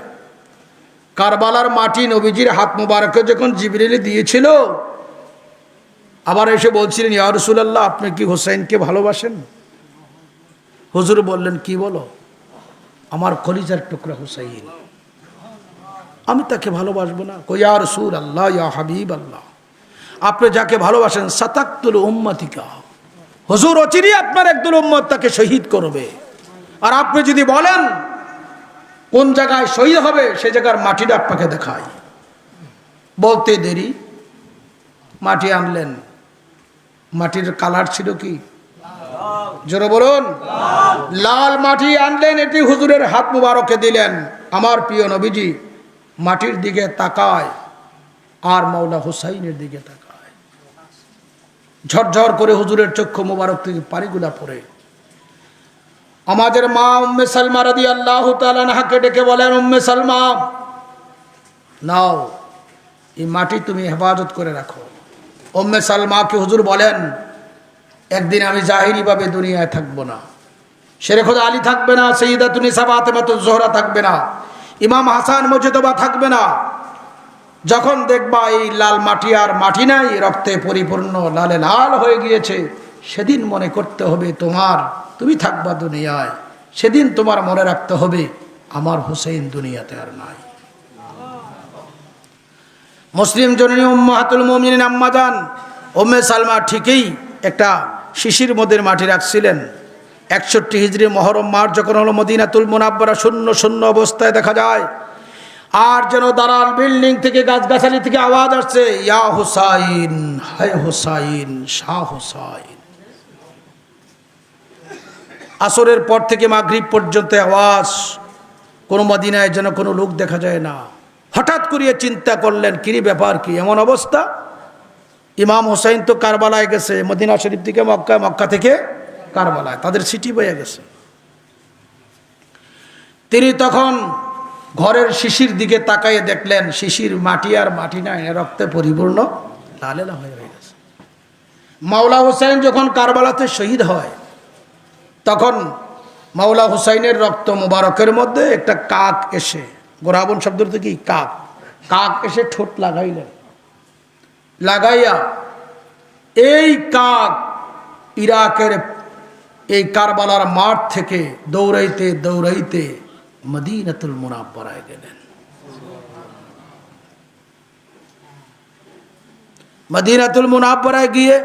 কারবালার মাটি নবীজির হাত মুবারকে যখন জিবরিল দিয়েছিল, আবার এসে বলছিলেন, ইয়া রাসূলুল্লাহ, আপনি কি হুসাইনকে ভালোবাসেন? হুজুর বললেন, কি বলো? আমার কলিজার টুকরা হুসাইন, আমি তাকে ভালোবাসবো না? কই ইয়া রাসূলুল্লাহ, ইয়া হাবিবাল্লাহ, আপনি যাকে ভালোবাসেন, সাতাক্তুল উম্মতিকা, হুজুর অচিরেই আপনার একদল উম্মত তাকে শহীদ করবে। আর আপনি যদি বলেন কোন জায়গায় শহীদ হবে, সে জায়গার মাটিটা আপনাকে দেখাই। বলতে দেরি, মাটি আনলেন। মাটির কালার ছিল কি? জোরে বলুন। লাল মাটি আনলেন, এটি হুজুরের হাত মুবারকে দিলেন। আমার প্রিয় নবীজি মাটির দিকে তাকায় আর মাওলা হুসাইনের দিকে তাকায়। ঝরঝর করে হুজুরের চক্ষু মুবারক থেকে পানিগুলা পড়ে। আমাদের মা উম্মে সালমা রাদিয়াল্লাহু তাআলা আনহাকে ডেকে বলেন, উম্মে সালমা, নাও এই মাটি তুমি হেফাজত করে রাখো। উম্মে সালমাকে হুজুর বলেন, একদিন আমি জাহিরি ভাবে দুনিয়ায় থাকবো না, শেরে খোদা আলী থাকবে না, সাইয়্যিদাতুন নিসা ফাতেমাতুজ জোহরা থাকবে না, ইমাম হাসান মুজতবা থাকবে না। যখন দেখবা এই লাল মাটি আর মাটি নাই, রক্তে পরিপূর্ণ, লালে লাল হয়ে গিয়েছে, সেদিন মনে করতে হবে তুমি থাকবা দুনিয়ায়। সেদিন তোমার মনে রাখতে হবে আমার হুসাইন দুনিয়াতে আর নাই। মুসলিম জননী উম্মাহাতুল মুমিনিন আম্মা জান উম্মে সালমা ঠিকই একটা শিশির মধ্যে মাটি রাখছিলেন। 61 হিজরি মহরম মাস যখন হলো, মদিনাতুল মুনাব্বারা শূন্য শূন্য অবস্থায় দেখা যায়। আর যেন দালাল বিল্ডিং থেকে, গাছগাছালি থেকে আওয়াজ আসছে, ইয়া হুসাইন, হায় হুসাইন, শাহ হুসাইন। আসরের পর থেকে মাগরিব পর্যন্ত আওয়াজ, কোনো মদিনায় যেন কোনো লোক দেখা যায় না। হঠাৎ করিয়ে চিন্তা করলেন, কি ব্যাপার, কি এমন অবস্থা? ইমাম হুসাইন তো কারবালায় গেছে, মদিনা শরীফ থেকে মক্কা, মক্কা থেকে কারবালায়, তাদের সিটি বয়ে গেছে। তিনি তখন ঘরের শিশির দিকে তাকাইয়ে দেখলেন, শিশির মাটি আর মাটি নাই, রক্তে পরিপূর্ণ, লালে লাল হয়ে গেছে। মাওলা হুসাইন যখন কারবালাতে শহীদ হয়, তখন মাওলা হুসাইনের রক্ত মুবারকের মধ্যে একটা কাক এসে, গোরাবন শব্দটা কি? কাক। কাক এসে ঠোঁট লাগাইলেন, লাগাইয়া এই কাক ইরাকের এই কারবালার মাঠ থেকে দৌড়াইতে দৌড়াইতে মদিনাতুল মুনাব্বারায় গেলেন। মদিনাতুল মুনাব্বারায় গিয়ে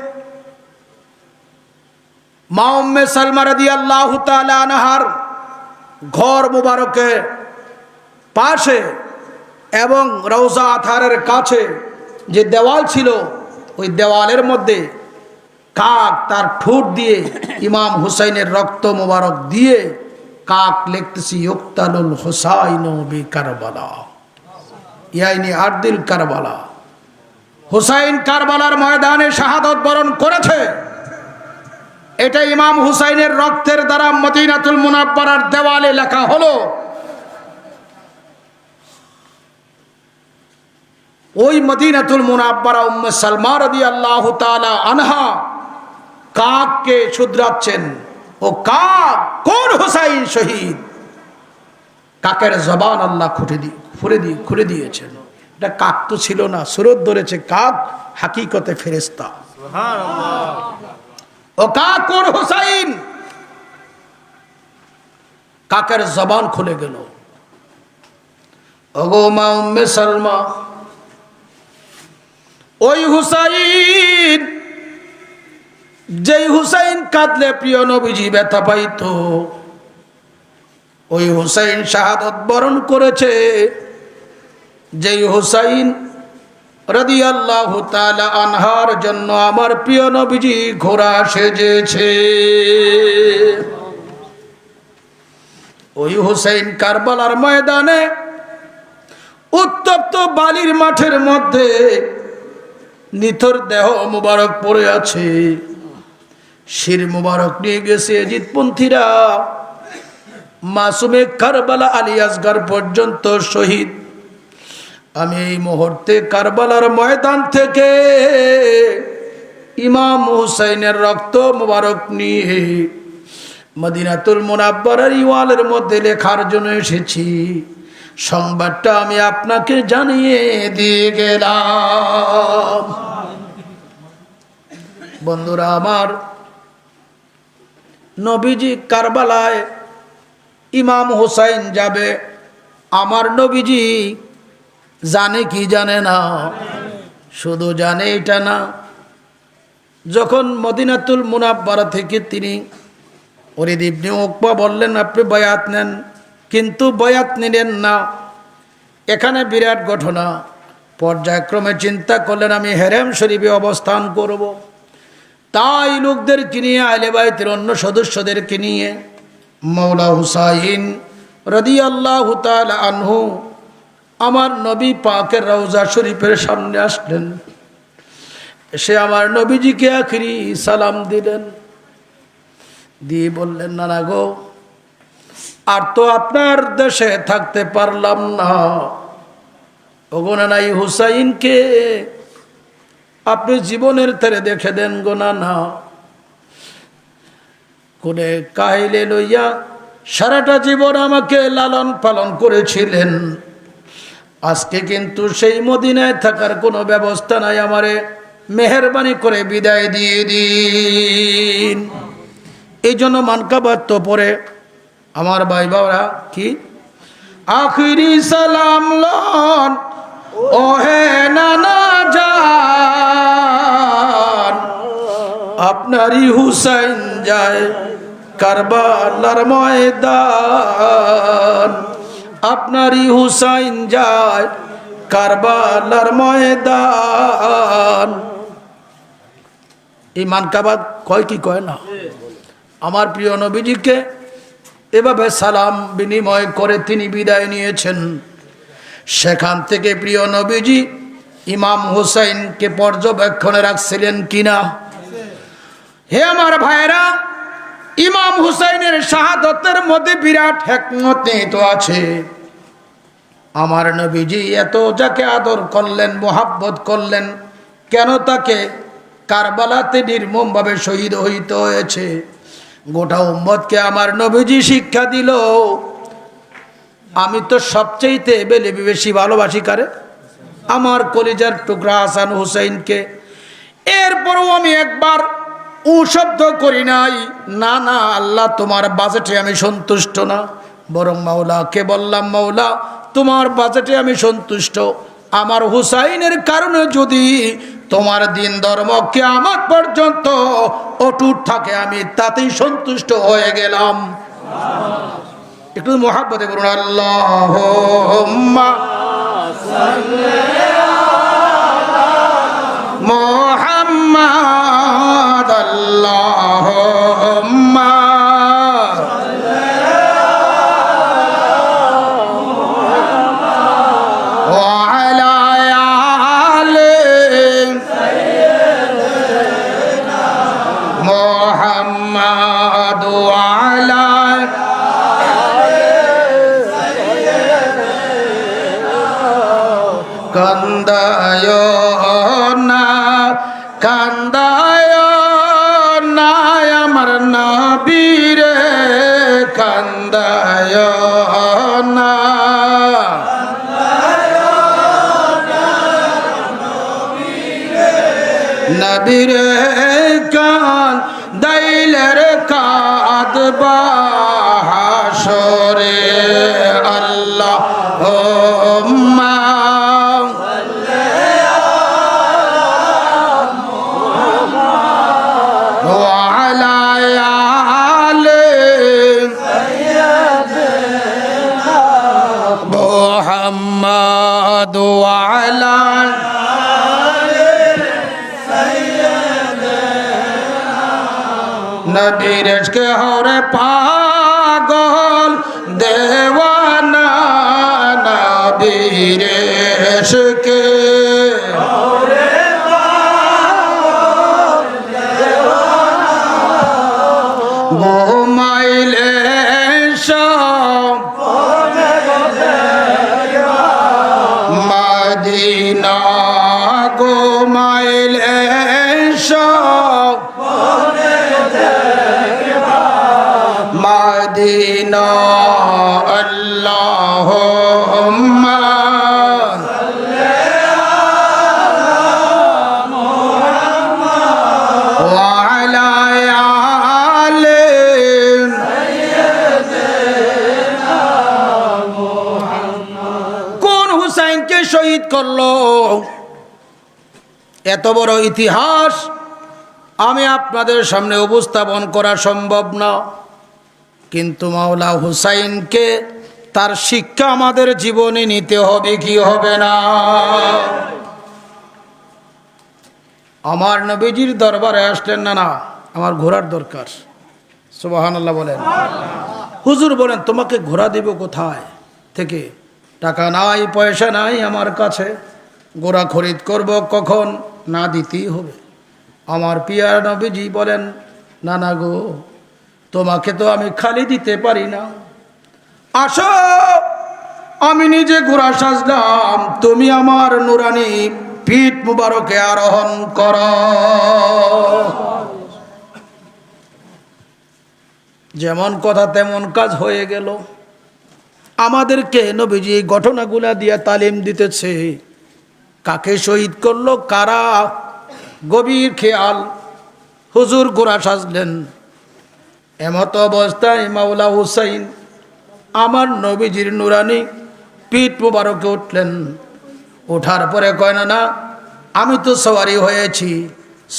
মা উম্মে সালমা রাদিয়াল্লাহু তাআলা আনহার ঘর মুবারকের পাশে এবং রওজা আথারের কাছে যে দেওয়াল ছিল, ওই দেওয়ালের মধ্যে কাক তার ঠোঁট দিয়ে ইমাম হুসাইনের রক্ত মুবারক দিয়ে কাক লিখতেছি, ইউক্তালুল হুসাইনু বি কারবালা, ইয়াইনি আরদিল কারবালা। হুসাইন কারবালার ময়দানে শাহাদাত বরণ করেছে। এটা ইমাম হুসাইনের রক্তের দ্বারা মদিনাতুল মুনাব্বারার দেওয়ালে লেখা হলো। ওই মদিনাতুল মুনাব্বারা উম্মে সালমা রাদিয়াল্লাহু তাআলা আনহা কাককে শুধরাচ্ছেন, ও কাক, কোন হুসাইন শহীদ? কাকের জবান আল্লাহ খুলে দিয়েছেন। এটা কাক তো ছিল না, সুরত ধরেছে কাক, হাকিকতে ফেরেশতা। ও কাক, কোন হুসাইন? কাকের জবান খুলে গেল। ওগো মা উম্মে সালমা, ওই হুসাইন, যেই হুসাইন কাঁদলে প্রিয় নবীজি ব্যথা পাইত, ওই হুসাইন শাহাদাত বরণ করেছে। যেই হুসাইন রাদিয়াল্লাহু তাআলা আনহার জন্য আমার প্রিয় নবীজি ঘোড়া সেজেছে, ওই হুসাইন কারবালার ময়দানে উত্তপ্ত বালির মাঠের মধ্যে নিথর দেহ মুবারক পড়ে আছে। শির মুবারক নিয়ে গেছে এজিদপন্থীরা। মাসুমে কারবালা আলী আসগর পর্যন্ত শহীদ। আমি এই মুহূর্তে কারবালার ময়দান থেকে ইমাম হুসাইনের রক্ত মুবারক নিয়ে মদিনাতুল মুনাব্বারার ইওয়ালের মধ্যে লেখার জন্য এসেছি। সংবাদটা আমি আপনাকে জানিয়ে দিয়ে গেলাম। বন্ধুরা আমার, নবীজি কারবালায় ইমাম হুসাইন যাবে, আমার নবীজি জানে কি জানে না? শুধু জানে এটা না, যখন মদিনাতুল মুনাব্বারা থেকে তিনি ওলিদ ইবনে উকবা বললেন আপনি বায়াত নেন, কিন্তু বায়াত নিলেন না। এখানে বিরাট ঘটনা। পর্যায়ক্রমে চিন্তা করলেন আমি হেরেম শরীফে অবস্থান করব। তাই লোকদেরকে নিয়ে, আহলে বাইতের অন্য সদস্যদেরকে নিয়ে মাওলা হুসাইন রাদিয়াল্লাহু তাআলা আনহু আমার নবী পাকের রওজা শরীফের সামনে আসলেন। এসে আমার নবীজিকে আখিরি সালাম দিলেন, দিয়ে বললেন নানা গো, আর তো আপনার দেশে থাকতে পারলাম না। ওগো নানা, এই হুসাইনকে আপনি জীবনের তেরে দেখে দেন গো নানা। কোনে কাহিলে লইয়া সারাটা জীবন আমাকে লালন পালন করেছিলেন, আজকে কিন্তু সেই মদিনায় থাকার কোনো ব্যবস্থা নাই, আমারে মেহেরবানি করে বিদায় দিয়ে দিন। এই জন্য মানকাবাত তো পরে আমার ভাই বাবা কি আখিরি সালাম লন ওহে নানা জান, আপনারই হুসাইন যায় কারবালার ময়দান, আপনারই হুসাইন যায় কারবালার ময়দান। এই মানকাবাত কয় কি কয় না? আমার প্রিয় নবীজিকে এভাবে সালাম বিনিময় করে তিনি বিদায় নিয়েছেন। সেখান থেকে প্রিয় নবীজি ইমাম হুসাইনকে পর্যবেক্ষণে রাখছিলেন কিনা? হে আমার ভাইরা, ইমাম হুসাইনের শাহাদতের মধ্যে বিরাট হিকমত নিহিত আছে। আমার নবীজি এত যাকে আদর করলেন, মোহাব্বত করলেন, কেন তাকে কারবালাতে নির্মমভাবে শহীদ হইতে হয়েছে, গোটা উম্মতকে আমার নবীজি শিক্ষা দিল। আমি তো সবচেয়েতে বেশি ভালোবাসি কারে? আমার কলিজার টুকরা হাসান হুসাইনকে। এরপরও আমি একবার শব্দ করি নাই, না না আল্লাহ তোমার বাজেটে আমি সন্তুষ্ট না, বরং মাওলাকে বললাম মাওলা তোমার বাজেটে আমি সন্তুষ্ট, আমার হুসাইনের কারণে যদি তোমার দিন ধর্ম কিয়ামত পর্যন্ত অটুট থাকে আমি তাতেই সন্তুষ্ট হয়ে গেলাম। একটু মুহাব্বতে বলুন আল্লাহুম্মা সাল্লি আলা মুহাম্মাদ, আল্লাহুম্মা সাল্লি আলা ওয়া আলা আলি সাইয়্যিদিনা মুহাম্মাদ ওয়া আলা কান্দায় না, কান্দায় না আমার নবীরে কান্দায় না, নবীরে কান্দাইলে রে কাঁদবা হাসরে আল্লাহ محمد وعلى নবীর ইশকে হরে পাগল দেওয়ানা, নবীর ইশকে হরে পাগল দেওয়ানা, ঘুমাইলে সব মদিনা, ঘুমাইলে সব মদিনা। আল্লাহুম্মা সাল্লি আলা মুহাম্মাদ ওয়া আলা আলি সাইয়্যিদিনা মুহাম্মাদ। কোন হুসাইনকে শহীদ করলো? এত বড় ইতিহাস আমি আপনাদের সামনে উপস্থাপন করা সম্ভব না, কিন্তু মাওলা হুসাইনকে তার শিক্ষা আমাদের জীবনে নিতে হবে কি হবে না? আমার নবীজির দরবারে আসলেন, না না আমার ঘোড়ার দরকার। সুবহানাল্লাহ বলেন। হুজুর বলেন, তোমাকে ঘোড়া দেব কোথায় থেকে? টাকা নাই, পয়সা নাই আমার কাছে, ঘোড়া খরিদ করব কখন? না দিতেই হবে। আমার পিয়ার নবীজি বলেন, না না গো, তোমাকে তো আমি খালি দিতে পারি না, আসো আমি নিজে ঘোড়া সাজলাম, তুমি আমার নুরানি পিঠ মুবারকে আরোহণ কর। যেমন কথা তেমন কাজ হয়ে গেল। আমাদেরকে নবীজি এই ঘটনাগুলা দিয়ে তালিম দিতেছে। কাকে শহীদ করলো, কারা? গভীর খেয়াল। হুজুর ঘোড়া সাজলেন, এমত অবস্থায় মাওলা হুসাইন আমার নবীজির নুরানি পিঠ মুবারকে উঠলেন। ওঠার পরে কয়, না না আমি তো সওয়ারি হয়েছি,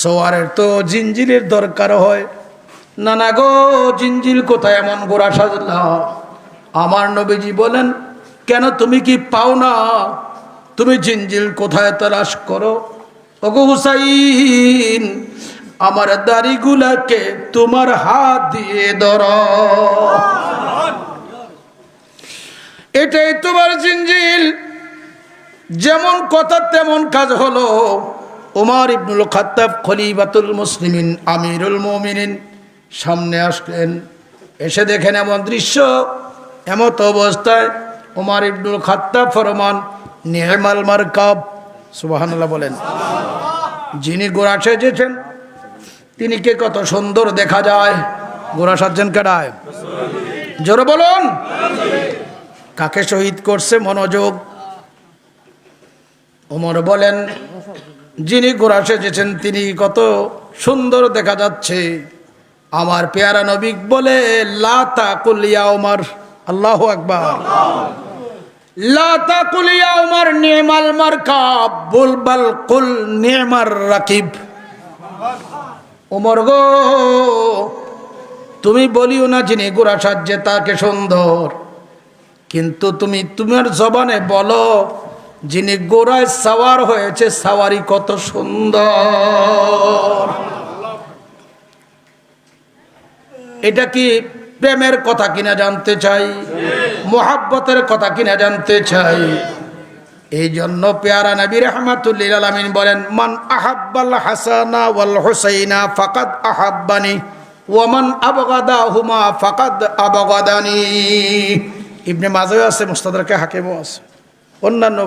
সওয়ারের তো জিঞ্জিরের দরকার হয়। না না গো, জিঞ্জির কোথায়, এমন ঘোড়া সাজলা? আমার নবীজি বলেন, কেন তুমি কি পাও না? তুমি জিঞ্জির কোথায় তালাশ করো? ওগো হুসাইন, আমার দাড়িগুলাকে তোমার হাত দিয়ে ধরো, এটাই তোমার জিঞ্জিল। যেমন কথা তেমন কাজ হলো। ওমর ইবনুল খাত্তাব খলিফাতুল মুসলিমিন, আমিরুল মুমিনিন সামনে আসলেন। এসে দেখেন এমন দৃশ্য। এমত অবস্থায় ওমর ইবনুল খাত্তাব ফরমান, নি'মাল মারকাব। সুবহানাল্লাহ বলেন। যিনি ঘোড়া সেজেছেন তিনি কে কত সুন্দর দেখা যায়। ঘোড়া সাজছেন কারায়? জোরে বলুন। কাকে শহীদ করছে? মনোযোগ। ওমর বলেন, যিনি ঘোড়া সেজেছেন তিনি কত সুন্দর দেখা যাচ্ছে। আমার পেয়ারা নবী বলে, লা তাকুল ইয়া ওমর, আল্লাহু আকবার, লা তাকুল ইয়া ওমর নি'মাল মারকাব বুলবাল কুল নি'মার রাকিব। ওমর গো, তুমি বলিও না যিনি ঘোড়া সাজছে তাকে সুন্দর, কিন্তু তুমি তোমার জবানে বলো যিনি ঘোড়ায় সাওয়ার হয়েছে সাওয়ারি কত সুন্দর। এটা কি প্রেমের কথা কিনা জানতে চাই, মোহাব্বতের কথা কিনা জানতে চাই। এই জন্য পেয়ারা নবী রাহমাতুল লিল আলামিন বলেন, মান আহাব্বাল হাসানা ওয়াল হুসাইনা ফাকাদ আহাব্বানি ওয়া মান আবগাদাহুমা ফাকাদ আবগাদানি। ইবনে মাজাহ আছে, মুস্তাদরাকে হাকিমও আছে, অন্যান্য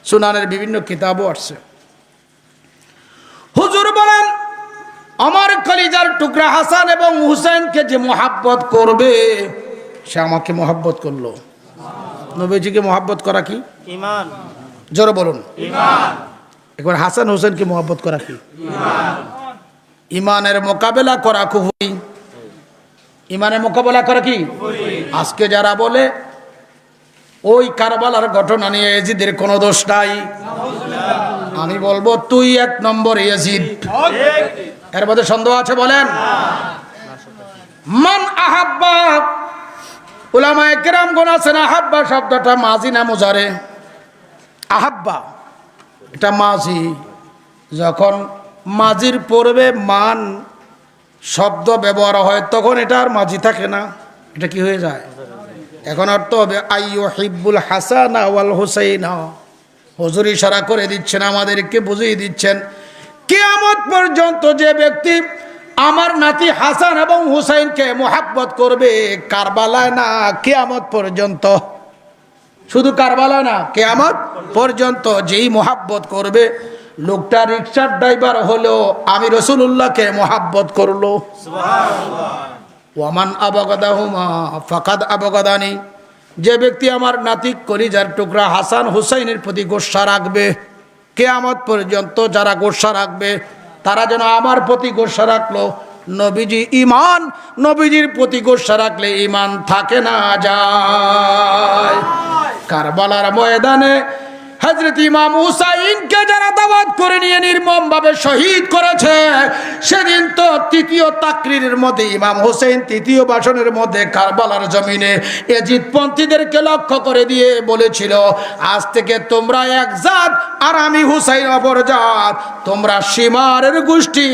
সুনানের বিভিন্ন কিতাবও আছে। হুজুর বলেন, আমার কলিজার টুকরা হাসান এবং হুসেনকে যে মোহাব্বত করবে সে আমাকে মোহাব্বত করলো। নবীজিকে মোহাব্বত করা কি? ঈমান। জোরে বলুন ঈমান। একবার হাসান হুসেনকে মোহাব্বত করা কি? ঈমান। ইমানের মোকাবেলা করা কুফরি। ইমানের মোকাবেলা করা কি? আজকে যারা বলে ওই কারবালার ঘটনা নিয়ে ইয়াজিদের কোনো দোষ নাই, আমি বলবো তুই 1 নম্বর ইয়াজিদ। এর মধ্যে সন্দেহ আছে? বলেন। মান আহাব্বা, উলামায়ে কেরামগণ আছেন আহাব্বা শব্দটা মাজি না মুজারে? আহাব্বা এটা মাজি, যখন মাজির পূর্বে মান শব্দ ব্যবহার হয় তখন এটা আর মাজি থাকে না, এটা কি হয়ে যায়? এখন অর্থ হবে আইয়ুহিব্বুল হাসান ওয়াল হুসাইন। হুজুর ইশারা করে দিচ্ছেন, আমাদেরকে বুঝিয়ে দিচ্ছেন, কিয়ামত পর্যন্ত যে ব্যক্তি আমার নাতি হাসান এবং হুসাইনকে মোহাব্বত করবে, কারবালায় না কিয়ামত পর্যন্ত, শুধু কারবালায় না কিয়ামত পর্যন্ত যেই মোহাব্বত করবে, লোকটা রিকশার ড্রাইভার হলো আমি রাসূলুল্লাহকে মোহাব্বত করলো। ওয়ামান আবগাদাহুমা ফাকাদ আবগাদানি, যে ব্যক্তি আমার নাতি কলিজার টুকরা হাসান হুসাইনের প্রতি গোসা রাখবে, কিয়ামত পর্যন্ত যারা গোসা রাখবে তারা যেন আমার প্রতি গোসা রাখলো। নবীজি ঈমান, নবীজির প্রতি গোসা রাখলে ঈমান থাকে না যায়। কারবালার ময়দানে হযরত ইমাম হুসাইনকে যারা দাওয়াত করে নিয়ে নির্মমভাবে শহীদ করেছে, সেদিন তো তৃতীয় তাকরীরের মধ্যে ইমাম হুসাইন তৃতীয় ভাষণের মধ্যে কারবালার জমিনে এজিদপন্থীদেরকে লক্ষ্য করে দিয়ে বলেছিল, আজ থেকে তোমরা এক জাত আর আমি হুসাইন অপর জাত, তোমরা সীমারের গোষ্ঠী,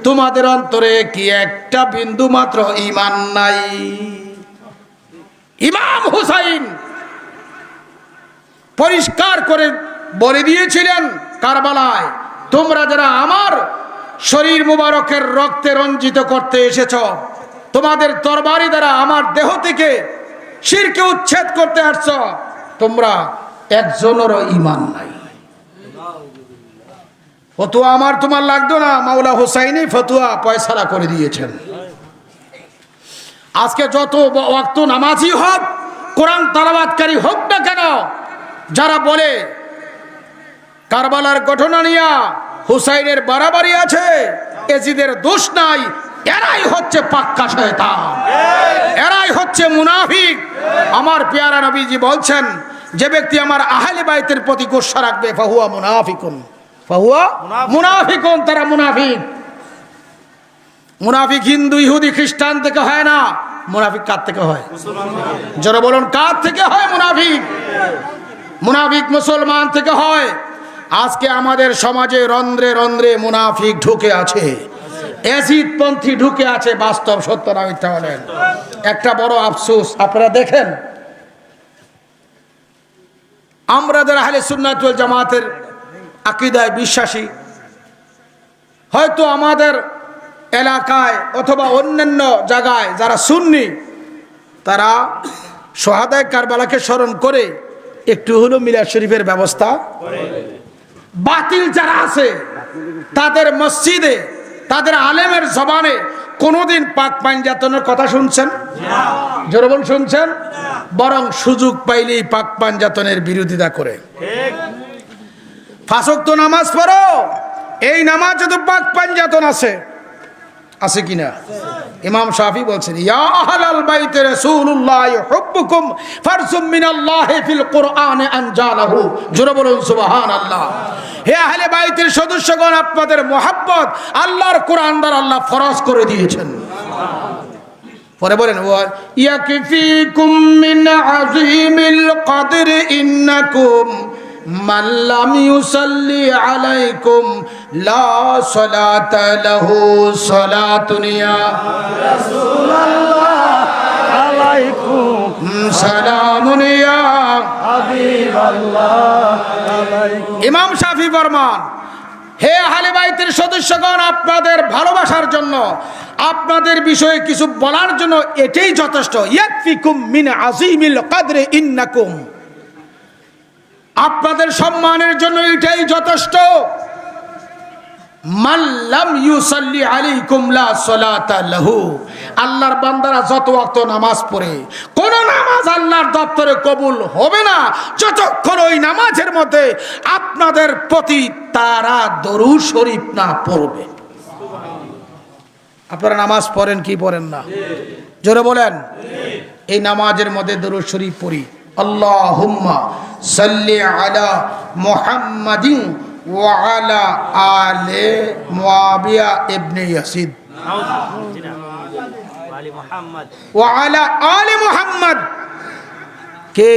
তোমাদের অন্তরে কি একটা বিন্দু মাত্র ঈমান নাই। ইমাম হুসাইন পরিষ্কার করে বলে দিয়েছিলেন কারবালায়, তোমরা যারা আমার শরীর মুবারকের রক্তে রঞ্জিত করতে এসেছ, তোমাদের তরবারি দ্বারা আমার দেহ থেকে শিরকে উচ্ছেদ করতে আসছ, তোমরা একজনেরও ঈমান নাই। ফতোয়া আমার তোমার লাগতো না, মাওলা হুসাইনি ফতোয়া পয়সারা করে দিয়েছেন। আজকে যত ওয়াক্ত নামাজি হোক, কোরআন তেলাওয়াতকারী হোক না কেন, যারা বলে কারবালার ঘটনা নিয়ে হুসাইনের বাড়াবাড়ি আছে, এজিদের দোষ নাই, এরাই হচ্ছে পাক্কা শয়তান, এরাই হচ্ছে মুনাফিক। আমার পেয়ারা নবীজি বলছেন, যে ব্যক্তি আমার আহলে বাইতের প্রতি গোসা রাখবে ফাহুয়া মুনাফিকুন, ফাহুয়া মুনাফিকুন, তারা মুনাফিক। মুনাফিক হিন্দু ইহুদি খ্রিস্টান থেকে হয় না, মুনাফিক কার থেকে হয়? যারা বলুন কার থেকে হয়? মুনাফিক, মুনাফিক মুসলমান থেকে হয়। আজকে আমাদের সমাজে রন্ধ্রে রন্ধ্রে মুনাফিক ঢুকে আছে, এজিদপন্থী ঢুকে আছে। বাস্তব সত্য না মিথ্যা বলেন? একটা বড় আফসোস, আপনারা দেখেন, আমরা যারা আহলে সুন্নাত ওয়াল জামাতের আকীদায় বিশ্বাসী, হয়তো আমাদের এলাকায় অথবা অন্যান্য জায়গায় যারা সুন্নি, তারা শহাদায়ে কারবালাকে স্মরণ করে একটু হলো মিলাদ শরীফের ব্যবস্থা। বাতিল যারা আছে তাদের মসজিদে, তাদের আলেমের জবানে কোনোদিন পাক পাঞ্জাতনের কথা শুনছেন? জোরে বল, শুনছেন? বরং সুযোগ পাইলেই পাক পাঞ্জাতনের বিরোধিতা করে। 5 ওয়াক্ত নামাজ পড়ো, এই নামাজে তো পাক পাঞ্জাতন আছে, আছে কিনা? ইমাম শাফি বলছেন, ইয়া আহলাল বাইতে রাসূলুল্লাহ ইউহিব্বুকুম ফারজুম মিনাল্লাহি ফিল কুরআন আনজালাহু। জোরে বলুন সুবহানাল্লাহ। হে আহলে বাইতের সদস্যগণ, আপনাদের মহব্বত আল্লাহর কোরআন দ্বারা আল্লাহ ফরজ করে দিয়েছেন। পরে বলেন, ওয়া ইয়াকফিকুম মিন আযীমিল কদর ইন্নাকুম মান লাম ইউসাল্লি আলাইকুম লা সালাতা লাহু সালাতুন ইয়া রাসূলুল্লাহ আলাইকুম সালামুন ইয়া হাবিবাল্লাহ আলাইকুম। ইমাম শাফি ফরমান, হে আহলে বাইতের সদস্যগণ, আপনাদের ভালোবাসার জন্য, আপনাদের বিষয়ে কিছু বলার জন্য এটাই যথেষ্ট। ইয়াকফিকুম মিন আযীমিল কদর ইন্নাকুম, আপনাদের সম্মানের জন্য এটাই যথেষ্ট। মাল্লাম ইউসাল্লি আলাইকুম লা সালাতা লাহু, আল্লাহর বান্দারা যত ওয়াক্ত নামাজ পড়ে কোন নামাজ আল্লাহর দপ্তরে কবুল হবে না যতক্ষণ ওই নামাজের মধ্যে আপনাদের প্রতি তারা দরুদ শরীফ না পড়বে। আপনারা নামাজ পড়েন কি পড়েন না? জোরে বলেন। এই নামাজের মধ্যে দরুদ শরীফ পড়ি, আল্লাহুম্মা সাল্লি আলা মুহাম্মাদিন ওয়া আলা আলে মুআবিয়া ইবনে ইয়াসিদ ওয়া আলা আলে মুহাম্মদ। কে?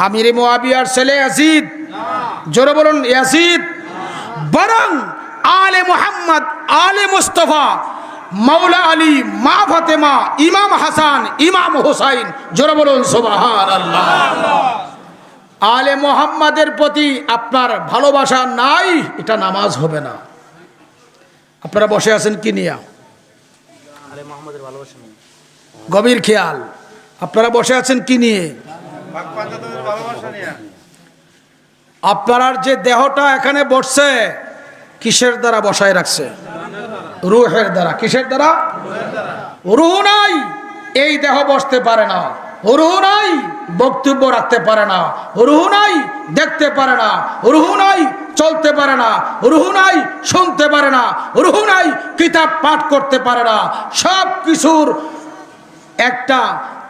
আমিরে মুআবিয়ার ছেলে ইয়াসিদ? জোরে বলুন ইয়াসিদ। বরং আলে মুহাম্মদ, আলে মুস্তাফা, মাওলা আলী, মা ফাতেমা, ইমাম হাসান, ইমাম হুসাইন। জোরে বলুন সুবহানাল্লাহ। আলে মুহাম্মাদের প্রতি আপনার ভালোবাসা নাই, এটা নামাজ হবে না। আপনারা বসে আছেন কি নিয়া? আলে মুহাম্মাদের ভালোবাসা নেই। গভীর খেয়াল। আপনারা বসে আছেন কি নিয়ে? আপনার যে দেহটা এখানে বসছে কিসের দ্বারা বসায় রাখছে? রূহের দ্বারা। কিসের দ্বারা? রূহ নাই, এই দেহ বসতে পারে না। রূহ নাই, বক্তব্য রাখতে পারে না। রূহ নাই, দেখতে পারে না। রূহ নাই, চলতে পারে না। রূহ নাই, শুনতে পারে না। রূহ নাই, কিতাব পাঠ করতে পারে না। সব কিছুর একটা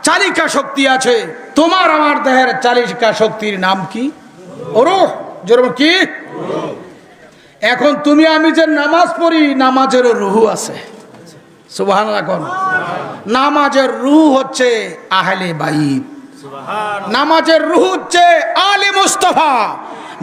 চালিকা শক্তি আছে। তোমার আমার দেহের চালিকা শক্তির নাম কি? রূহ। যেরকম কি? এখন তুমি আমি যে নামাজ পড়ি, নামাজেরও রূহ আছে। সুবহানাল্লাহ। কোন নামাজের রূহ হচ্ছে আহলে বাইত, নামাজের রূহ হচ্ছে আলে মুস্তাফা,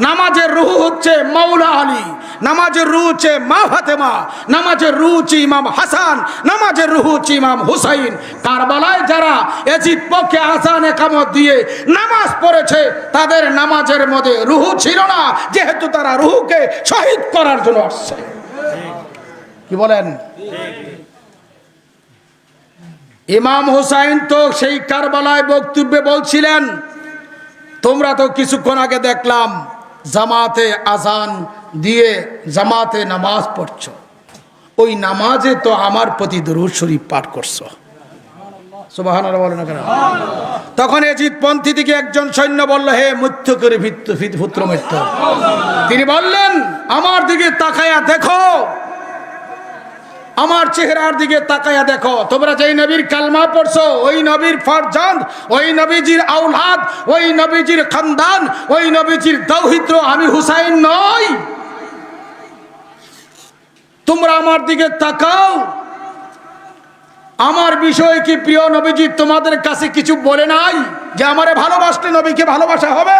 নামাজের রূহ হচ্ছে মাওলা আলী, নামাজের রূহ হচ্ছে মা ফাতেমা, নামাজের রূহ হচ্ছে ইমাম হাসান, নামাজের রূহ হচ্ছে ইমাম হুসাইন। কারবালায় যারা এজিদ পক্ষে আযান একামত দিয়ে নামাজ পড়েছে তাদের নামাজের মধ্যে রূহ ছিল না, যেহেতু তারা রূহকে শহীদ করার জন্য আসছে। কি বলেন? ইমাম হুসাইন তো সেই কারবালায় বক্তব্যে বলছিলেন, তোমরা তো কিছুক্ষণ আগে দেখলাম জামাতে আজান দিয়ে জামাতে নামাজ পড়ছো, ওই নামাজে তো আমার প্রতি দরুদ শরীফ পাঠ করছো। সুবহানাল্লাহ বলেন না কেন? তখন এজিদ পন্থী থেকে একজন সৈন্য বলল, হে মৃত্যু করে পুত্র মৃত্যু, তিনি বললেন আমার দিকে তাকায়া দেখো, আমার চেহারার দিকে তাকায়া দেখো, তোমরা যেই নবীর কালমা পড়ছো ওই নবীর ফরজান্দ, ওই নবীজির আওলাদ, ওই নবীজির খানদান, ওই নবীজির দৌহিত্র আমি হুসাইন নই। তোমরা আমার দিকে তাকাও, আমার বিষয় কি প্রিয় নবীজি তোমাদের কাছে কিছু বলে নাই যে আমারে ভালোবাসলে নবীকে ভালোবাসা হবে,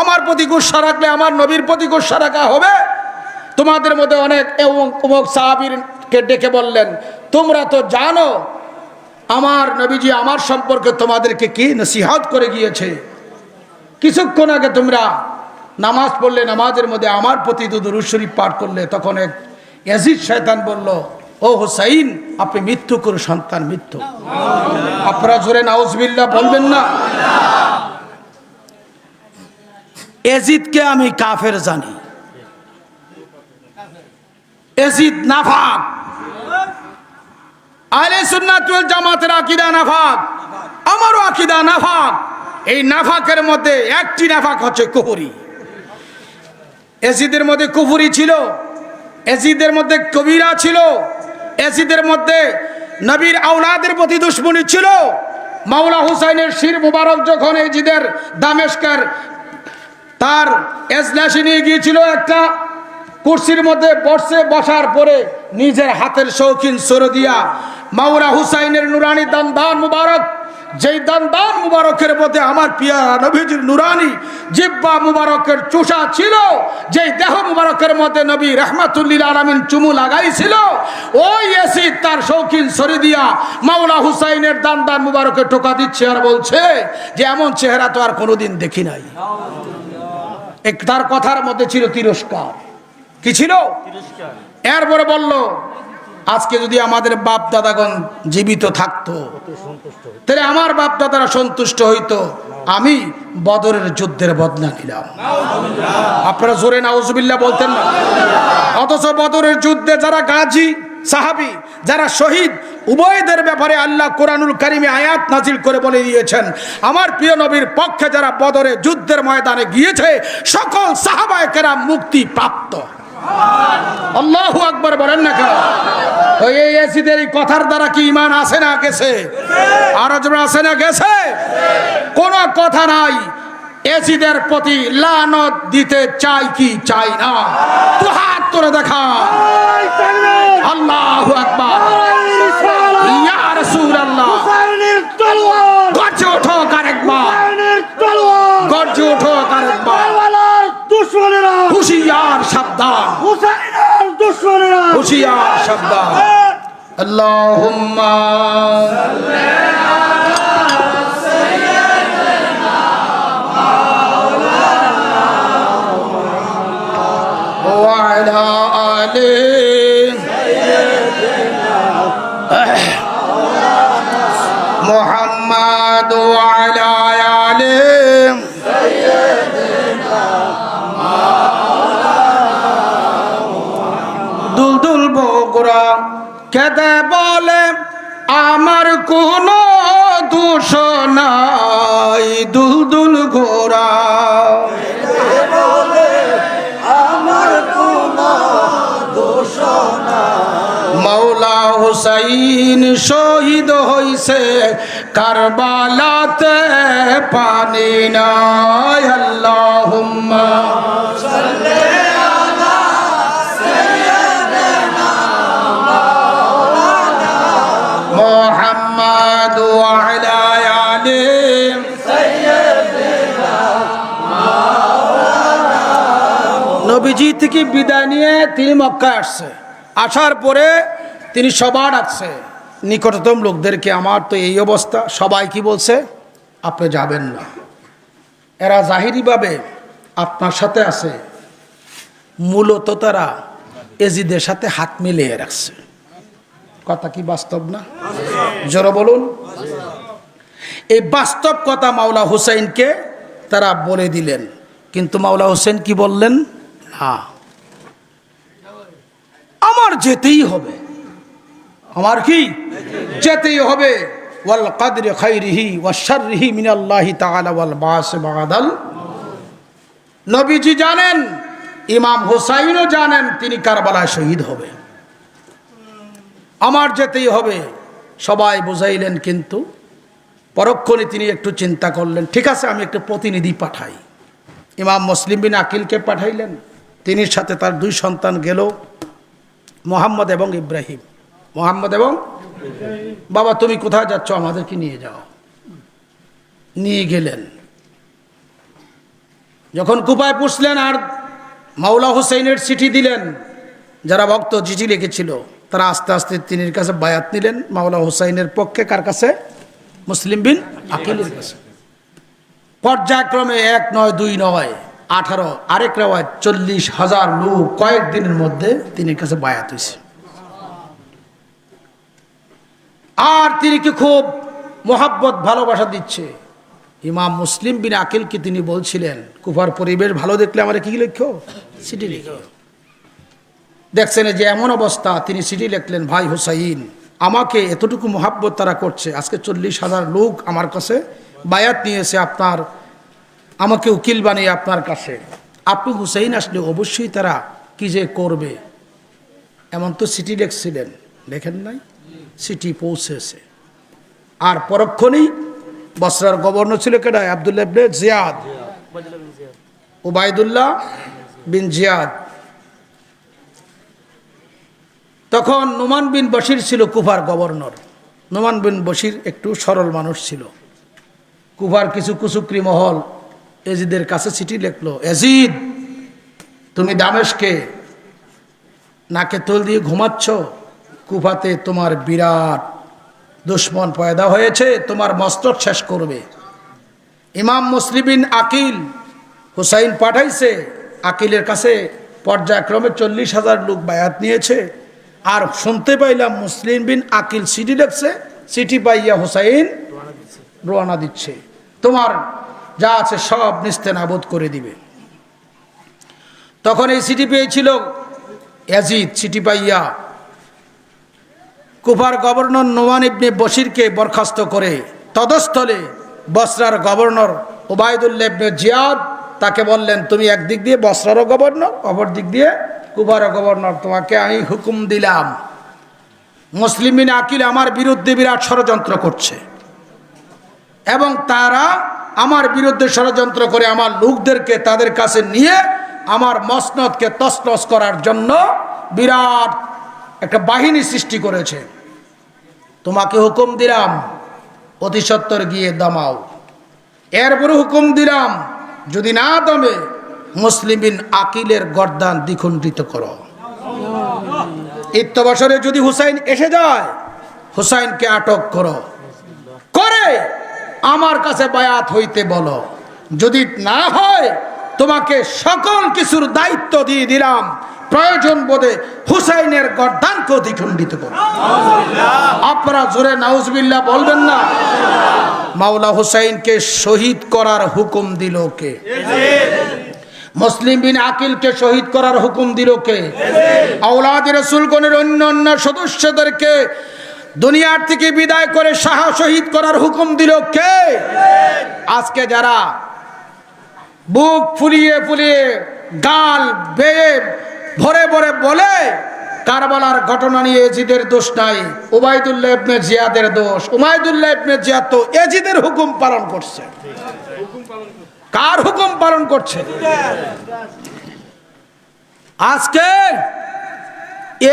আমার প্রতি গুসা রাখলে আমার নবীর প্রতি গুসা রাখা হবে? তোমাদের মধ্যে অনেক অমুক সাহাবীকে ডেকে বললেন, তোমরা তো জানো আমার নবীজি আমার সম্পর্কে তোমাদেরকে কি নসিহত করে গিয়েছে। কিছুক্ষণ আগে তোমরা নামাজ পড়লে, নামাজের মধ্যে আমার প্রতি দুরূদ শরীফ পাঠ করলে। তখন এক ইয়াজিদ শয়তান বলল, ও হুসাইন আপনি মৃত্যু করে সন্তান, মৃত্যু। আপনারা জোরে নাউজুবিল্লাহ বলবেন না? ইয়াজিদকে আমি কাফের জানি, ইয়াজিদ নাফাক। আহলে সুন্নাত ওয়াল জামাতের আকীদা নাফাক, আমারও আকীদা নাফাক। এই নাফাকের মধ্যে একটি নাফাক হচ্ছে কুফরি। ইয়াজিদের মধ্যে কুফরি ছিল, ইয়াজিদের মধ্যে কবিরা ছিল, ইয়াজিদের মধ্যে নবীর আওলাদের প্রতি দুশমনী ছিল। মাওলা হুসাইনের শির মুবারক যখন ইয়াজিদের দামেস্কের তার এজলাসে নিয়ে গিয়েছিল, একটা কুরসির মধ্যে বসার পরে নিজের হাতের শৌখিন সরে দিয়া মাওলা হুসাইনের নুরানি দান মুবারক, যেই দান মুবারকের মধ্যে আমার পিয়া নবীজির নুরানি জিব্বা মুবারকের চুষা ছিল, যেই দেহ মুবারকের মধ্যে নবী রাহমাতুল লিল আলামিন চুমু লাগাইছিল, ওই ইয়াসিদ তার শৌখিন সরে দিয়া মাওলা হুসাইনের দান মুবারকে টোকা দিচ্ছে আর বলছে যে এমন চেহারা তো আর কোনোদিন দেখি নাই। তার কথার মধ্যে ছিল তিরস্কার। কি ছিল? এরপরে বলল আজকে যদি আমাদের বাপ দাদাগণ জীবিত থাকতো তাহলে আমার বাপ দাদারা সন্তুষ্ট হইতো, আমি বদরের যুদ্ধের বদলা নিলাম। আপনারা জোরে নাউজুবিল্লাহ বলতেন না? অথচ বদরের যুদ্ধে যারা গাজী সাহাবী, যারা শহীদ, উভয়দের ব্যাপারে আল্লাহ কোরআনুল কারিমে আয়াত নাজিল করে বলে দিয়েছেন, আমার প্রিয় নবীর পক্ষে যারা বদরে যুদ্ধের ময়দানে গিয়েছে সকল সাহাবায়ে কেরাম মুক্তি প্রাপ্ত। আল্লাহু আকবার বলেন না কেন? তো এই এসিদের এই কথার দ্বারা কি ঈমান আসে না গেছে? আর জোরে আসে না গেছে? কোনো কথা নাই। এসিদের প্রতি লানত দিতে চাই কি চাই না? তো হাত তুলে দেখা। আল্লাহু আকবার, ইয়া রাসূলুল্লাহ। গর্জে ওঠো আরেকবার, গর্জে ওঠো আরেকবার। হুশিয়ার সাবধান, হুশিয়ার সাবধান। আল্লাহুম্মা ওয়া আলা আলি মুহাম্মাদ ওয়া আলা আলি দুলদুল বগুড়া কেঁদে বলে আমার কোনো দোষ নাই, দুলদুল গোরা মৌলা হুসাইন শহীদ হইছে কারবালাতে, পানি নাই। আল্লাহুম্মা সাল্লি আলা সাইয়্যিদিনা মাওলানা মুহাম্মাদ ওয়া আলা আলি সাইয়্যিদিনা মাওলানা। নবীজি থেকে বিদায় নিয়ে তিনি মক্কা আসছে। আসার পরে তিনি সবার ডাকছে নিকটতম লোকদেরকে, আমার তো এই অবস্থা। সবাই কি বলছে? আপনি যাবেন না। এরা জাহিরিভাবে আপনার সাথে আছে, মূলত তারা এজিদের সাথে হাত মিলিয়ে রাখছে। কথা কি বাস্তব না? জোরে বলুন। এই বাস্তব কথা মাওলা হুসাইনকে তারা বলে দিলেন, কিন্তু মাওলা হুসাইন কি বললেন? না, আমার যেতেই হবে, আমার কি যেতেই হবে। ওয়াল কদরি খাইরিহি ওয়াশ শাররিহি মিনাল্লাহি তাআলা ওয়াল বাস বাদাল। নবীজি জানেন, ইমাম হুসাইনও জানেন তিনি কারবালায় শহীদ হবে, আমার যেতেই হবে। সবাই বুঝাইলেন, কিন্তু পরক্ষণে তিনি একটু চিন্তা করলেন, ঠিক আছে আমি একটা প্রতিনিধি পাঠাই। ইমাম মুসলিম বিন আকিলকে পাঠাইলেন, তিনির সাথে তার দুই সন্তান গেল, মোহাম্মদ এবং ইব্রাহিম। মোহাম্মদ এবং বাবা তুমি কোথায় যাচ্ছ? আমাদেরকে নিয়ে যাও। নিয়ে গেলেন। যখন কুপায় পুষলেন আর মাওলা হুসাইনের চিঠি দিলেন, যারা ভক্ত চিঠি লিখেছিল তারা আস্তে আস্তে তিনির কাছে বায়াত নিলেন মাওলা হুসাইনের পক্ষে। কার কাছে? মুসলিম বিন আকিলের কাছে। পর্যায়ক্রমে 1 নয় 2 নয় 18, আরেক রাওয়ায় 40,000 লোক কয়েকদিনের মধ্যে তিনির কাছে বায়াত হয়েছে। আর তিনি কি খুব মোহাব্বত ভালোবাসা দিচ্ছে। ইমাম মুসলিম বিন আকিলকে তিনি বলছিলেন, কুফার পরিবেশ ভালো দেখলে আমার কি লিখো? চিঠি লিখো। দেখছেন যে এমন অবস্থা, তিনি চিঠি লিখলেন, ভাই হুসাইন আমাকে এতটুকু মোহাব্বত তারা করছে, আজকে 40,000 লোক আমার কাছে বায়াত নিয়েছে, আপনার আমাকে উকিল বানিয়ে আপনার কাছে, আপনি হুসাইন আসলে অবশ্যই তারা কি যে করবে। এমন তো চিঠি লিখছিলেন, লেখেন নাই? চিঠি পৌঁছেছে। আর পরক্ষণেই বসরার গভর্নর ছিল কেডা? আব্দুল্লাহ ইবনে জিয়াদ, উবাইদুল্লাহ বিন জিয়াদ। তখন নোমান বিন বশির ছিল কুফার গভর্নর। নোমান বিন বশির একটু সরল মানুষ ছিল। কুফার কিছু কুচুকরি মহল এজিদের কাছে চিঠি লিখলো, এজিদ তুমি দামেশকে নাকে তোল দিয়ে ঘুমাচ্ছ, কুফাতে তোমার বিরাট দুশ্মন পয়দা হয়েছে, তোমার মস্তক শেষ করবে। ইমাম মুসলিম বিন আকিল হুসাইন পাঠাইছে, আকিলের কাছে পর্যায়ক্রমে 40,000 লোক বায়াত নিয়েছে। আর শুনতে পাইলাম মুসলিম বিন আকিল চিঠি লিখছে, চিঠি পাইয়া হুসাইন রওনা দিচ্ছে, তোমার যা আছে সব নিস্তেনাবুদ করে দিবে। তখন এই চিঠি পেয়েছিল ইয়াজিদ, চিঠি পাইয়া কুফার গভর্নর নোমান ইবনে বশিরকে বরখাস্ত করে তদস্থলে বসরার গভর্নর ওবায়দুল্লাহ ইবনে জিয়াদ তাকে বললেন, তুমি একদিক দিয়ে বসরারও গভর্নর, অপর দিক দিয়ে কুফারও গভর্নর, তোমাকে আমি হুকুম দিলাম, মুসলিম বিন আকিল আমার বিরুদ্ধে বিরাট ষড়যন্ত্র করছে এবং তারা আমার বিরুদ্ধে ষড়যন্ত্র করে আমার লোকদেরকে তাদের কাছে নিয়ে আমার মসনদকে তছনছ করার জন্য বিরাট একটা বাহিনী সৃষ্টি করেছে। তোমাকে হুকুম দিলাম অতি সত্বর গিয়ে দমাও। এরপরে হুকুম দিলাম যদি না দমে মুসলিম বিন আকিলের গর্দান দ্বিখণ্ডিত করো। ইত্যবসরে যদি হুসাইন এসে যায় হুসাইনকে আটক করো, করে আমার কাছে বায়াত হইতে বলো, যদি না হয় তোমাকে সকল কিছুর দায়িত্ব দিয়ে দিলাম, প্রয়োজন বোধে হুসাইনের গর্দানকে দ্বিখণ্ডিত করো। আপনারা জোরে নাউজুবিল্লাহ বলবেন না? মাওলা হুসাইনকে শহীদ করার হুকুম দিল কে? মুসলিম বিন আকিলকে শহীদ করার হুকুম দিল কে? আওলাদ রাসূলগণের অন্য অন্য সদস্যদেরকে দুনিয়ার থেকে বিদায় করে শহীদ করার হুকুম দিল কে? আজকে যারা বুক ফুলিয়ে ফুলিয়ে গাল বেয়ে ভরে ভরে বলে কারবালার ঘটনা নিয়ে এজিদের দোষ নাই, উবাইদুল্লাহ ইবনে জিয়াদের দোষ, উবাইদুল্লাহ ইবনে জিয়াদ তো এজিদের হুকুম পালন করছে। কার হুকুম পালন করছে? আজকে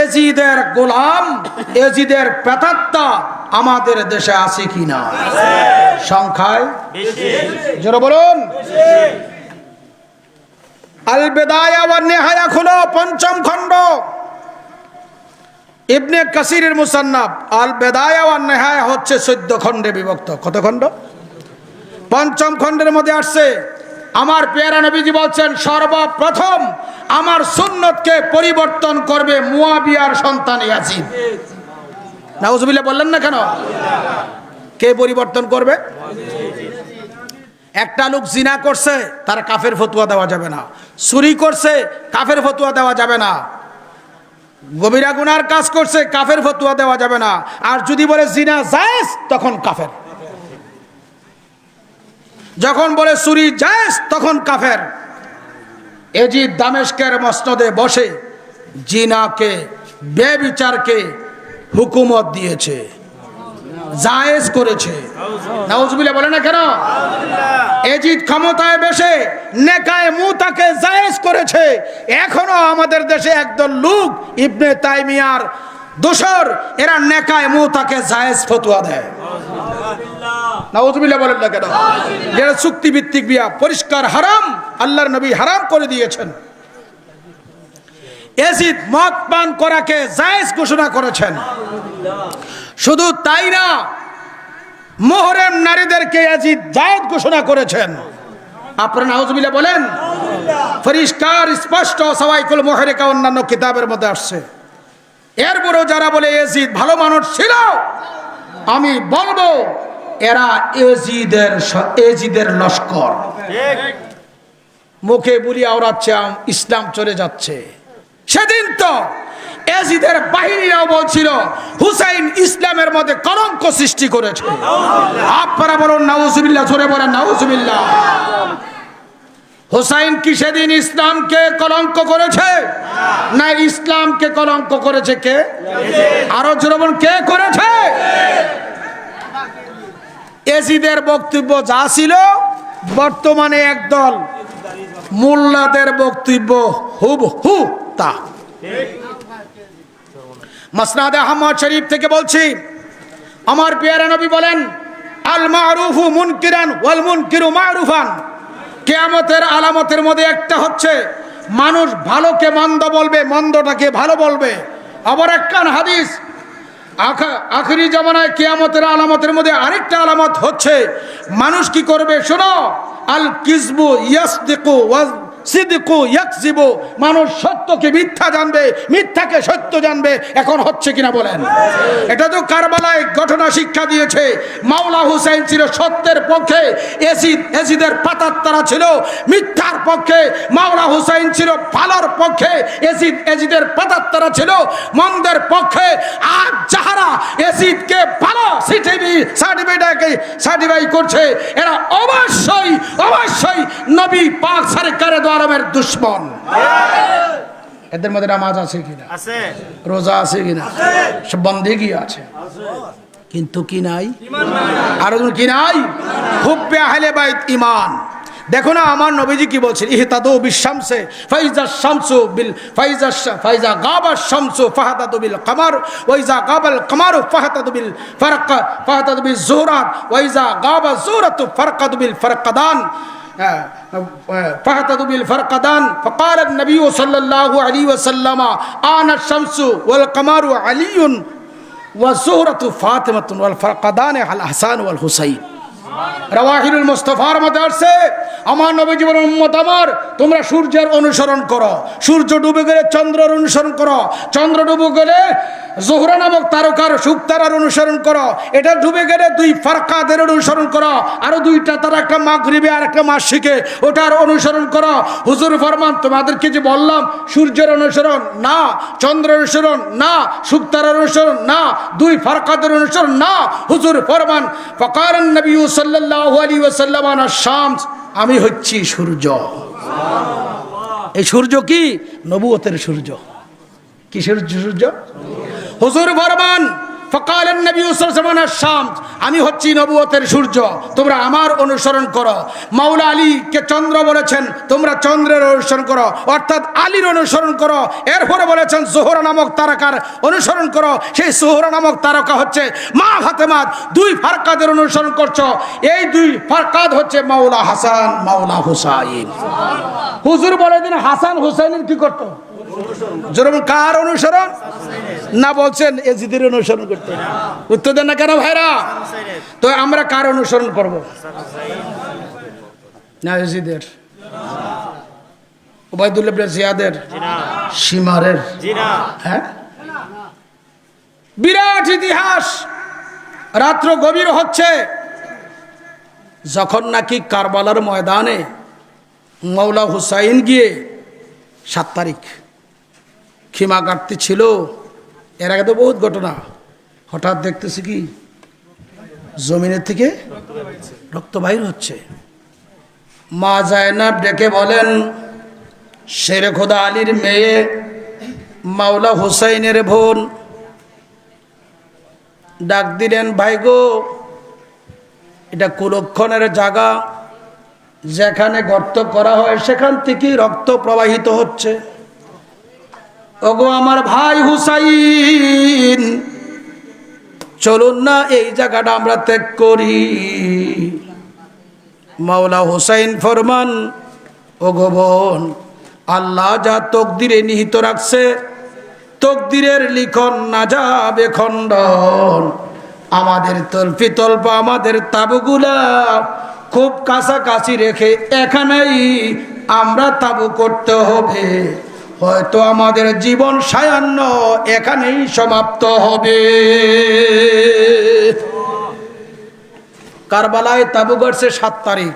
এজিদের গোলাম, এজিদের প্রেতাত্মা আমাদের দেশে আছে কিনা? সংখ্যায় জোরে বলুন। আল বিদায়া ওয়ান নিহায়া খুলো, পঞ্চম খণ্ড, ইবনে কাসিরের মুসান্নাফ। আল বিদায়া ওয়ান নিহায়া হচ্ছে 14 খণ্ডে বিভক্ত। কত খণ্ড? পঞ্চম খণ্ডের মধ্যে আসছে আমার পেয়ারা নবীজি বলছেন সর্বপ্রথম আমার সুন্নতকে পরিবর্তন করবে মুয়াবিয়ার সন্তান ইয়াজিদ। নাউজুবিল্লাহ বললেন না কেন? কে পরিবর্তন করবে? একটা লোক জিনা করছে তার কাফের ফতোয়া দেওয়া যাবে না, চুরি করছে কাফের ফতোয়া দেওয়া যাবে না, গভীরা গুনার কাজ করছে কাফের ফতোয়া দেওয়া যাবে না, আর যদি বলে জিনা জায়েজ তখন কাফের, যখন বলে চুরি জায়েজ তখন কাফের। এজিদ দামেস্কের মসনদে বসে জিনাকে, বেবিচারকে হুকুমত দিয়েছে, জায়েজ করেছে। নাউজুবিল্লাহ বলে না কেন? এজিদ ক্ষমতায় বসে নেকায়ে মুতাকে জায়েজ করেছে। এখনো আমাদের দেশে একদল লোক ইবনে তাইমিয়ার দোসর, এরা নেকায়ে মুতাকে জায়েজ ফতোয়া দেয়। নাউজুবিল্লাহ বলেন না কেন? যেটা চুক্তিভিত্তিক বিয়া পরিষ্কার হারাম, আল্লাহর নবী হারাম করে দিয়েছেন। এজিদ মদ পান করাকে জায়েজ ঘোষণা করেছেন। শুধু তাই না, মুহররম নারীদেরকে এজিদ জায়েজ ঘোষণা করেছেন। আপনারা নাউজুবিল্লাহ বলেন? পরিষ্কার স্পষ্ট সাওয়াইকুল মুহরিকা অন্যান্য কিতাবের মধ্যে আসছে। এরপরও যারা বলে এজিদ ভালো মানুষ ছিল, আমি বলবো এরা এজিদের লস্কর। মুখে বুলি আওড়াচ্ছে ইসলাম চলে যাচ্ছে। সেদিন তো এজিদের বাহিনীরাও বলছিল হুসাইন ইসলামের মধ্যে কলঙ্ক সৃষ্টি করেছে। আপনারা বলুন নাউজুবিল্লাহ, জোরে বলেন নাউজুবিল্লাহ। হুসাইন কি সেদিন ইসলামকে কলঙ্ক করেছে? না, ইসলামকে কলঙ্ক করেছে কে? আরো জোরে বলুন, কে করেছে? এজিদের বক্তব্য যা ছিল বর্তমানে একদল মোল্লাদের বক্তব্য হুবহু তা। মাসনাদে আহমদ শরীফ থেকে বলছি, আমার পেয়ারা নবী বলেন আল মারুফু মুনকিরান ওয়াল মুনকিরু মারুফান। কিয়ামতের আলামতের মধ্যে একটা হচ্ছে মানুষ ভালোকে মন্দ বলবে, মন্দটাকে ভালো বলবে। আবার একখান হাদিস, আখিরি জামানায় কিয়ামতের আলামতের মধ্যে আরেকটা আলামত হচ্ছে মানুষ কি করবে শোনো, আল কিযবু ইয়াসদিকু সিদকু ইয়াকযিবু, মানুষ সত্যকে মিথ্যা জানবে, মিথ্যাকে সত্য জানবে। এখন হচ্ছে কিনা বলেন? এটা তো কারবালায় ঘটনা শিক্ষা দিয়েছে। মাওলা হুসাইন ছিল সত্যের পক্ষে, এজিদের পাতাত্তারা ছিল মিথ্যার পক্ষে। মাওলা হুসাইন ছিল ভালোর পক্ষে, এজিদের পাতাত্তারা ছিল মন্দের পক্ষে। আর যাহারা এজিদকে ভালো সার্টিফাই করছে, এরা অবশ্যই অবশ্যই নবী পাক সরকারে দো আলমের দুশমন। এদের মধ্যে নামাজ আছে কিনা? আছে। রোজা আছে কিনা? সব বন্দেগী আছে, কিন্তু কি নাই? আর কি নাই? হুব্বে আহলে বাইত ঈমান। দেখো না আমার নবীজি কি বলছেন, ইহতাদু বিশ-শামসে ফাইজা শামসু বিল ফাইজা গাবা শামসু ফাহাতাদু বিল কমার ওয়াইজা গাবাল কমারু ফাহাতাদু বিল ফারকা ফাহাতাদু বিল যুহরাত ওয়াইজা গাবা যুহরাতু ফারকাদু বিল ফারকাদান ফাহাতাদু বিল ফারকাদান। فقال النبي صلى الله عليه وسلم انا الشمس والقمر علي والزهرة فاطمة والفرقدان الحسن والحسين। রাওয়াহিলুল মুস্তাফার মধ্যে আছে, আমার নবীজি বলেন, উম্মত আমার, তোমরা সূর্যের অনুসরণ করো, সূর্য ডুবে গেলে চন্দ্রের অনুসরণ করো, চন্দ্র ডুবে গেলে জোহরা নামক তারকার শুকতারার অনুসরণ করো, এটা ডুবে গেলে দুই ফারকাদের অনুসরণ করো, আরো দুইটা তারা, একটা মাগরিবে আর একটা মাশরিকে, ওটার অনুসরণ করো। হুজুর ফরমান, তোমাদেরকে যে বললাম সূর্যের অনুসরণ না, চন্দ্রের অনুসরণ না, শুকতারার অনুসরণ না, দুই ফারকাদের অনুসরণ না। হুজুর ফরমান, ফাকারান নবী সাল্লাল্লাহু আলাইহি ওয়াসাল্লাম আনা শামস, আমি হচ্ছি সূর্য। এই সূর্য কি? নবুয়তের সূর্য। কিসের সূর্য? হুজুর ফরমান, ফাকালান নবী সাল্লাল্লাহু আলাইহি ওয়াসাল্লাম আনা শামস, আমি হচ্ছি নবুয়তের সূর্য, তোমরা আমার অনুসরণ করো। মাওলা আলীকে চন্দ্র বলেছেন, তোমরা চন্দ্রের অনুসরণ করো, অর্থাৎ আলীর অনুসরণ করো। এরপরে বলেছেন জোহরা নামক তারকার অনুসরণ করো, সেই জোহরা নামক তারকা হচ্ছে মা ফাতেমা। দুই ফারকাদের অনুসরণ করছো, এই দুই ফারকাদ হচ্ছে মাওলা হাসান, মাওলা হুসাইন। হুজুর বলে দিন হাসান হুসাইনের কি করতো? যেরকম কার অনুসরণ না বলছেন? এজিদের অনুসরণ করতে। উত্তর দেন না কেন ভাইরা? তো আমরা কার অনুসরণ করব? না এজিদের, ওবায়দুল্লাহ ইবনে জিয়াদের, শিমারের? হ্যাঁ, বিরাট ইতিহাস। রাত্র গভীর হচ্ছে, যখন নাকি কারবালার ময়দানে মাওলা হুসাইন গিয়ে 7 তারিখ খিমা কাটতে ছিল, এর আগে তো বহুত ঘটনা। হঠাৎ দেখতেছি কি জমিনের থেকে রক্ত বাইর হচ্ছে। মা জায়নাব ডেকে বলেন, শেরে খোদা আলীর মেয়ে, মাওলা হুসাইনের বোন, ডাক দিলেন, ভাই গো, এটা কুলক্ষণের জায়গা, যেখানে গর্ত করা হয় সেখান থেকে রক্ত প্রবাহিত হচ্ছে। ওগো আমার ভাই হুসাইন, চলুন না এই জায়গাটা আমরা ত্যাগ করি। মাওলা হুসাইন ফরমান, ওগো বোন, আল্লাহ যা তকদিরে নিহিত রাখছে, তকদিরের লিখন না যাবে খণ্ডন। আমাদের তলপি তল্পা, আমাদের তাবুগুলা খুব কাছাকাছি রেখে এখানেই আমরা তাবু করতে হবে। হয়তো আমাদের জীবন সায়ান্ন এখানেই সমাপ্ত হবে। কারবালায় তাবু করছে 7 তারিখ।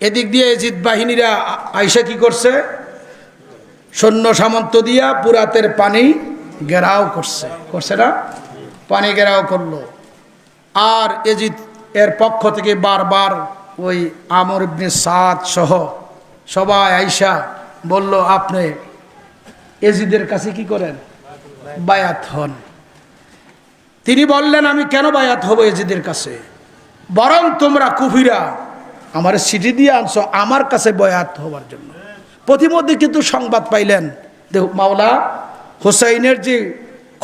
এদিক দিয়ে এজিদ বাহিনীরা আইসা কি করছে? সৈন্য সামন্ত দিয়া পুরাতের পানি ঘেরাও করছে না? পানি ঘেরাও করলো। আর এজিদ এর পক্ষ থেকে বারবার ওই আমর ইবনে সাদ সহ সবাই আইসা বলল, আপনি এজিদের কাছে কি করেন? বায়াত হন। তিনি বললেন, আমি কেন বায়াত হব এজিদের কাছে? বরং তোমরা কুফিরা আমার চিঠি দিয়ে আনছো আমার কাছে বায়াত হওয়ার জন্য। প্রতিমধ্যে কিন্তু সংবাদ পাইলেন, মাওলা হুসাইনের যে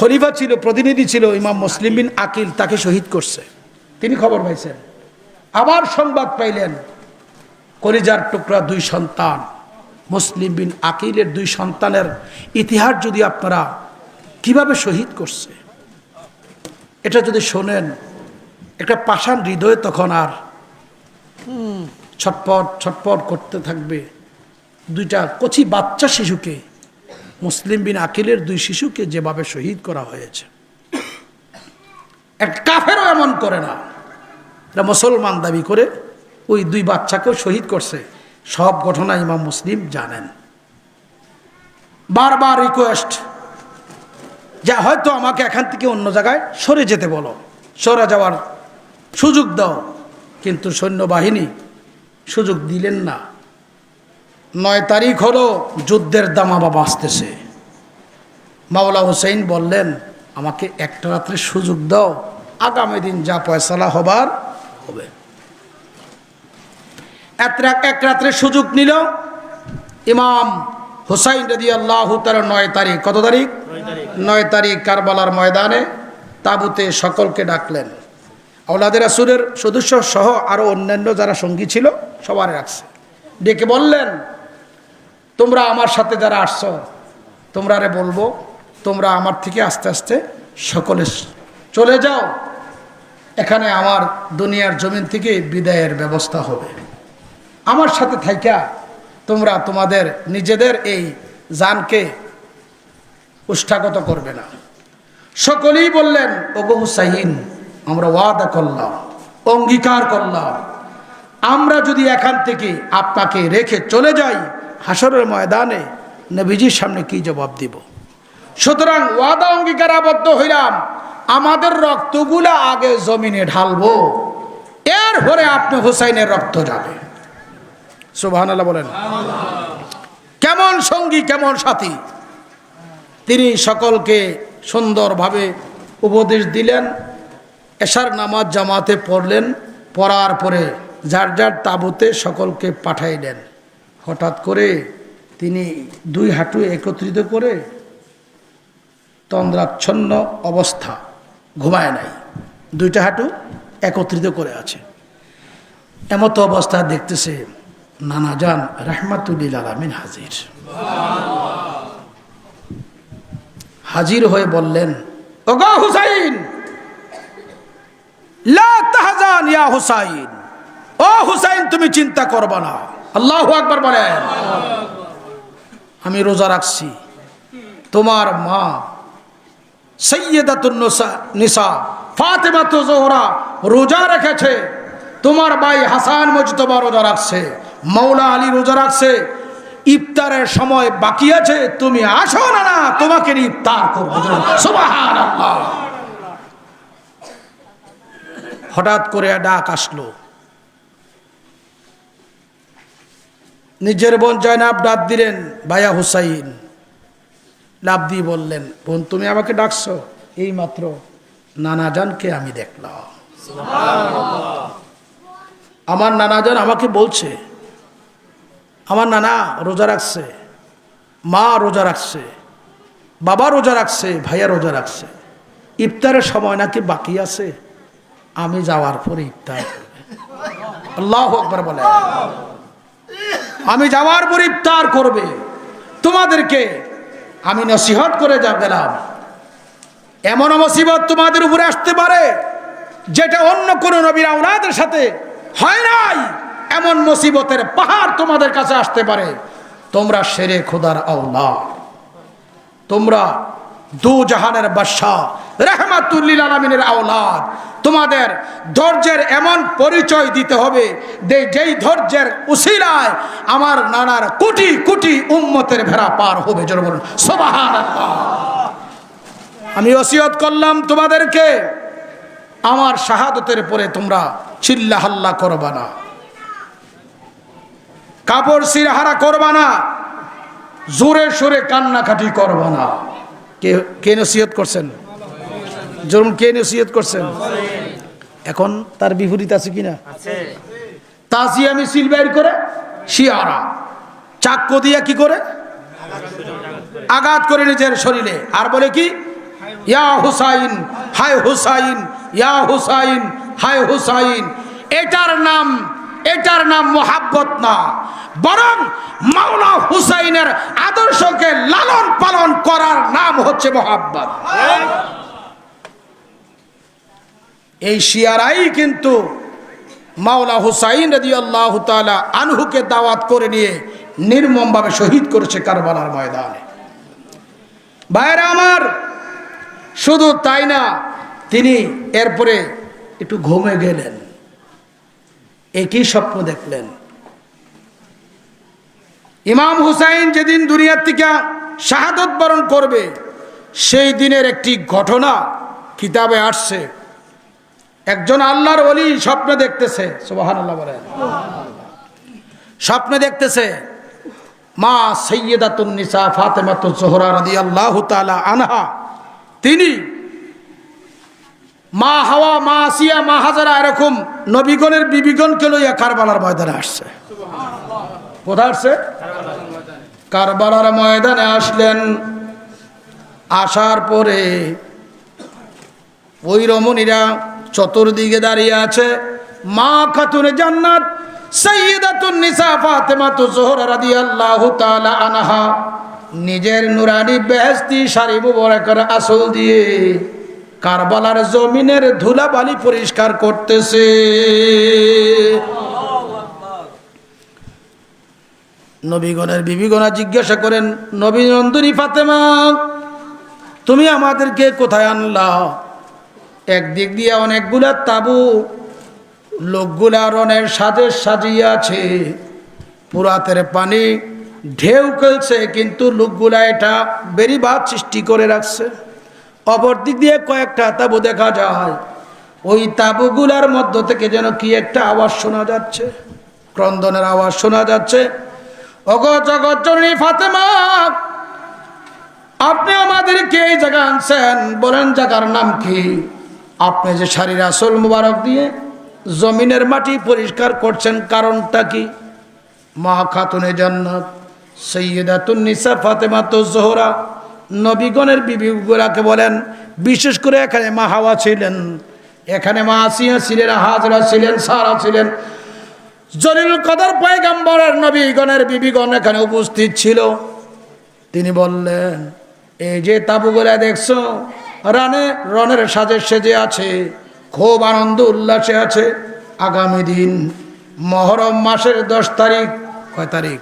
খলিফা ছিল, প্রতিনিধি ছিল ইমাম মুসলিম বিন আকিল, তাকে শহীদ করছে। তিনি খবর পাইছেন। আবার সংবাদ পাইলেন, কলিজার টুকরা 2 সন্তান মুসলিম বিন আকিলের 2 সন্তানের ইতিহাস যদি আপনারা কিভাবে শহীদ করছে, এটা যদি শোনেন, একটা পাষাণ হৃদয় তখন আর ছটপট ছটপট করতে থাকবে। দুইটা কচি বাচ্চা শিশুকে, মুসলিম বিন আকিলের দুই শিশুকে যেভাবে শহীদ করা হয়েছে, এক কাফেরও এমন করে না। এটা মুসলমান দাবি করে ওই দুই বাচ্চাকেও শহীদ করছে। সব ঘটনা ইমাম মুসলিম জানেন। বারবার রিকোয়েস্ট, যা হয়তো আমাকে এখান থেকে অন্য জায়গায় সরে যেতে বলো, সরে যাওয়ার সুযোগ দাও, কিন্তু সৈন্যবাহিনী সুযোগ দিলেন না। 9 তারিখ হলো, যুদ্ধের দামামা বাজতেছে। মাওলা হুসাইন বললেন, আমাকে একটা রাত্রে সুযোগ দাও, আগামী দিন যা ফয়সালা হবার হবে। এক রাত্রে সুযোগ নিল ইমাম হুসাইন রাদিয়াল্লাহু তাআলা। 9 তারিখ, কত তারিখ? 9 তারিখ কারবালার ময়দানে তাবুতে সকলকে ডাকলেন। আওলাদের রাসূলের সদস্য সহ আরো অন্যান্য যারা সঙ্গী ছিল সবার রাখছে, ডেকে বললেন, তোমরা আমার সাথে যারা আসছো, তোমরা আরে বলবো, তোমরা আমার থেকে আস্তে আস্তে সকলে চলে যাও, এখানে আমার দুনিয়ার জমিন থেকে বিদায়ের ব্যবস্থা হবে। আমার সাথে থাইকা তোমরা তোমাদের নিজেদের এই জানকে উষ্ঠাগত করবে না। সকলেই বললেন, ওগো হুসাইন, আমরা ওয়াদা করলাম, অঙ্গীকার করলাম, আমরা যদি এখান থেকে আপনাকে রেখে চলে যাই, হাসরের ময়দানে নবীজির সামনে কি জবাব দিব? সুতরাং ওয়াদা অঙ্গীকার আবদ্ধ হইলাম, আমাদের রক্তগুলা আগে জমিনে ঢালবো, এরপরে আপনি হুসাইনের রক্ত যাবে। সুবহানাল্লাহ বলেন। কেমন সঙ্গী, কেমন সাথী! তিনি সকলকে সুন্দরভাবে উপদেশ দিলেন। এশার নামাজ জামাতে পড়লেন, পড়ার পরে যার যার তাঁবুতে সকলকে পাঠাইলেন। হঠাৎ করে তিনি 2 হাঁটু একত্রিত করে তন্দ্রাচ্ছন্ন অবস্থা, ঘুমায় নাই, 2টা হাঁটু একত্রিত করে আছে। এমতো অবস্থা দেখতেছে নানাজান রাহমাতুল্লিল আলামিন হাজির। হাজির হয়ে বললেন, ওগো হুসাইন, লা তাহজান ইয়া হুসাইন, ও হুসাইন তুমি চিন্তা করবা না। আল্লাহু আকবার বলেন। আমি রোজা রাখছি, তোমার মা সাইয়্যিদাতুন নিসা ফাতেমাতু জোহরা রোজা রেখেছে, তোমার ভাই হাসান মুজতবা রোজা রাখছে, মাওলা আলী রোজা রাখছে, ইফতারের সময় বাকি আছে, তুমি আসো না, না তোমাকে ইফতার করব। সুবহানাল্লাহ। হঠাৎ করে ডাক আসলো। নিজের বোন জয়নাব ডাক দিলেন, ভাইয়া হুসাইন। লাভ দিয়ে বললেন, বোন তুমি আমাকে ডাকছো? এই মাত্র নানাজানকে আমি দেখলাম। আমার নানাজান আমাকে বলছে, আমার নানা রোজা রাখছে, মা রোজা রাখছে, বাবা রোজা রাখছে, ভাইয়া রোজা রাখছে, ইফতারের সময় নাকি বাকি আছে, আমি যাওয়ার পরে ইফতার করবে। আল্লাহু আকবার বলে। আমি যাওয়ার পরে ইফতার করবে। তোমাদেরকে আমি নসিহত করে গেলাম, এমন মুসিবত তোমাদের উপরে আসতে পারে যেটা অন্য কোন নবীর আওলাদের সাথে হয় নাই, এমন মুসিবতের পাহাড় তোমাদের কাছে আসতে পারে। তোমরা শেরে খোদার আওলাদ, তোমরা দু জাহানের বাদশা রাহমাতুল্লিল আলামিনের আওলাদ। তোমাদের ধৈর্যের এমন পরিচয় দিতে হবে যেই ধৈর্যের উসিলায় আমার নানার কোটি কোটি উম্মতের ভেড়া পার হবে। জোরে বলুন সুবহানাল্লাহ। আমি ওসিয়ত করলাম তোমাদেরকে, আমার শাহাদতের পরে তোমরা চিল্লা হাল্লা করবা না, কাপড় সিরহারা করবা না, জোরে সোরে কান্নাকাটি করবা না। কে নসিহত করছেন? জরুন কে নসিহত করছেন? এখন তার বিপরীত আছে কিনা? তাজিয়া মিছিল বের করে শিয়ারা চাক্কু দিয়া কি করে আঘাত করে নিজের শরীরে, আর বলে কি, ইয়া হুসাইন হায় হুসাইন, ইয়া হুসাইন হায় হুসাইন। এটার নাম মোহাব্বত না, বরং মাওলা হুসাইনের আদর্শকে লালন পালন করার নাম হচ্ছে মোহাব্বত। এই শিয়ারাই কিন্তু মাওলা হুসাইন রাদিয়াল্লাহু তাআলা আনহুকে দাওয়াত করে নিয়ে নির্মমভাবে শহীদ করেছে কারবালার ময়দানে। ভাইরা আমার, শুধু তাই না, তিনি এরপরে একটু ঘুমে গেলেন, একই স্বপ্ন দেখলেন। ইমাম হুসাইন যেদিন দুনিয়ার থেকে শাহাদত বরণ করবে, সেই দিনের একটি ঘটনা কিতাবে আসছে। একজন আল্লাহর ওলি স্বপ্ন দেখতেছে, সুবহানাল্লাহ বলেন, স্বপ্ন দেখতেছে মা সাইয়্যিদাতুন নিসা ফাতেমাতুজ জোহরা রাদিয়াল্লাহু তাআলা আনহা, তিনি মা হাওয়া, মা আসিয়া, মা হাজারা, এরকম নবীগণের বিবিগণকে লইয়া কারবালার ময়দানে আসছে। কোথায় আসছে? কারবালার ময়দানে আসলেন। আসার পরে ওই রমণীরা চতুর্দিকে দাঁড়িয়ে আছে। মা খাতুনে জান্নাত সাইয়্যিদাতুন নিসা ফাতেমাতুজ জোহরা রাদিয়াল্লাহু তাআলা আনহা নিজের নুরানি বেহেশতি শাড়ি মুবারকের আঁচল দিয়ে কারবালার জমিনের ধুলাবালি পরিষ্কার করতেছে। নবীগণের বিবিগণা জিজ্ঞাসা করেন, নবী নন্দিনী ফাতেমা, তুমি আমাদেরকে কোথায় আনলা? একদিক দিয়ে অনেকগুলা তাবু, লোকগুলা রনের সাজে সাজিয়ে আছে, পুরাতের পানি ঢেউ খেলছে, কিন্তু লোকগুলা এটা বেড়িবাঁধ সৃষ্টি করে রাখছে। অপর দিক দিয়ে কয়েকটা তাবু দেখা যায়, ওই তাবুগুলার মধ্য থেকে যেন কি একটা আওয়াজ শোনা যাচ্ছে, ক্রন্দনের আওয়াজ শোনা যাচ্ছে। ওগো জগৎ জননী ফাতেমা, আপনি আমাদেরকে এই জায়গা আনছেন, বলেন জায়গার নাম কি? আপনি যে শাড়ির আঁচল মুবারক দিয়ে জমিনের মাটি পরিষ্কার করছেন, কারণটা কি? মা খাতুনে জান্নাত সাইয়্যিদাতুন নিসা ফাতেমাতুজ জোহরা নবীগণের বিবিগুলাকে বলেন, বিশেষ করে এখানে মা হাওয়া ছিলেন, এখানে মা আসিয়া ছিলেন, হাজরা ছিলেন, সারা ছিলেন, জলিলুল কদর পয়গম্বরের নবীগণের বিবিগণ এখানে উপস্থিত ছিল। তিনি বললেন, এই যে তাবুগুলা দেখছো, রনের সাজে সেজে আছে, খুব আনন্দ উল্লাসে আছে। আগামী দিন মহরম মাসের 10 তারিখ, কয় তারিখ?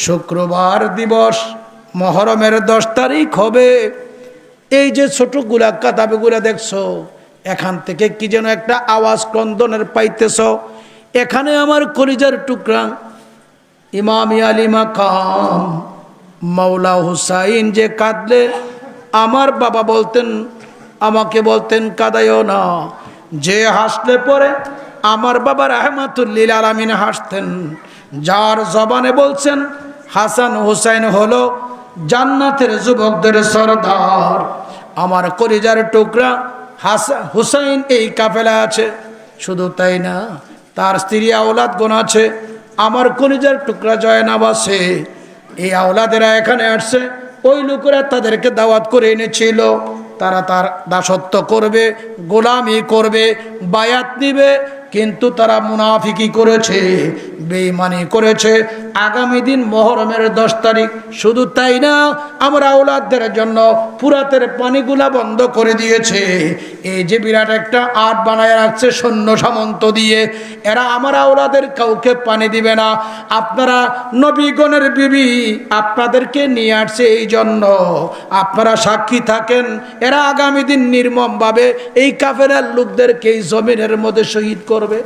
শুক্রবার দিবস, মহরমের 10 তারিখ হবে। এই যে ছোটগুলা তাবুগুলা দেখছো, এখান থেকে কি যেন একটা আওয়াজ ক্রন্দনের পাইতেছ। এখানে আমার কলিজার টুকরা ইমাম আলী মাকাম মাওলা হুসাইন যে কাঁদলে, আমার বাবা বলতেন, আমাকে বলতেন কাঁদাইও না। যে হাসলে পরে আমার বাবা রাহমাতুল লিল আলামিন হাসতেন। যার জবানে বলছেন হাসান হুসাইন হলো জান্নাতের যুবকদের সরদার, আমার কলিজার টুকরা হাসান হুসাইন এই কাফেলা আছে। শুধু তাই না, তার স্ত্রী আওলাদ গুণ আছে। আমার কলিজার টুকরা জয়নাব আছে। এই আওলাদেরা এখানে আসছে, ওই লোকেরা তাদেরকে দাওয়াত করে এনেছিল। তারা তার দাসত্ব করবে, গোলামি করবে, বায়াত নিবে, কিন্তু তারা মুনাফিকি করেছে, বেঈমানি করেছে। আগামী দিন মহরমের 10 তারিখ। শুধু তাই না, আমরা আওলাদদের জন্য পুরাতের পানিগুলা বন্ধ করে দিয়েছে। এই যে বিরাট একটা আট বানায় রাখছে সৈন্য সামন্ত দিয়ে, এরা আমার আওলাদের কাউকে পানি দিবে না। আপনারা নবীগণের বিবি আপনাদেরকে নিয়ে আসছে, এই জন্য আপনারা সাক্ষী থাকেন। এরা আগামী দিন নির্মমভাবে এই কাফেরের লোকদেরকে এই জমিনের মধ্যে শহীদ করবে।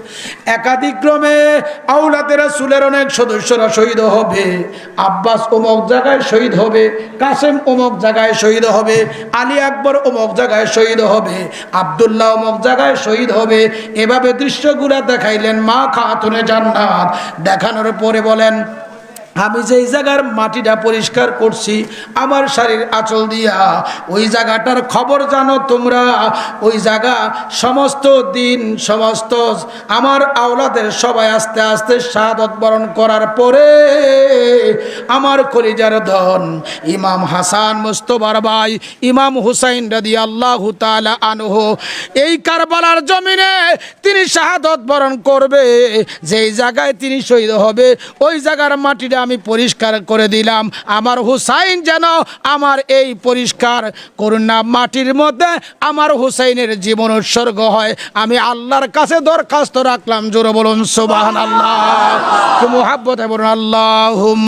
একাধিক্রমে আওলাদের রাসূলের অনেক সদস্যরা শহীদ হবে। আব্বাস অমুক জায়গায় শহীদ হবে, কাসেম অমুক জায়গায় শহীদ হবে, আলী আকবর অমুক জায়গায় শহীদ হবে, আব্দুল্লাহ অমুক জায়গায় শহীদ হবে। এভাবে দৃশ্যগুলা দেখাইলেন মা খাতুনে জান্নাত। দেখানোর পরে বলেন, আমি যেই জায়গার মাটিটা পরিষ্কার করছি আমার শাড়ির আঁচল দিয়া, ওই জায়গাটার খবর জানো তোমরা। ওই জায়গা সমস্ত দিন সমস্ত আমার আওলাদের সবাই আস্তে আস্তে শাহাদত বরণ করার পরে আমার কলিজার ধন ইমাম হাসান মুস্তাফার ভাই ইমাম হুসাইন রাদিয়াল্লাহু তাআলা আনহু এই কারবালার জমিনে তিনি শাহাদত বরণ করবে। যেই জায়গায় তিনি শহীদ হবে ওই জায়গার মাটিটা আমি পরিষ্কার করে দিলাম, আমার হুসাইন যেন আমার এই পরিষ্কার করুণা মাটির মধ্যে আমার হুসাইনের জীবন উৎসর্গ হয়। আমি আল্লাহর কাছে দরখাস্ত রাখলাম, জোরে বলুন সুবহানাল্লাহ, মুহাব্বতে বলুন আল্লাহুম্মা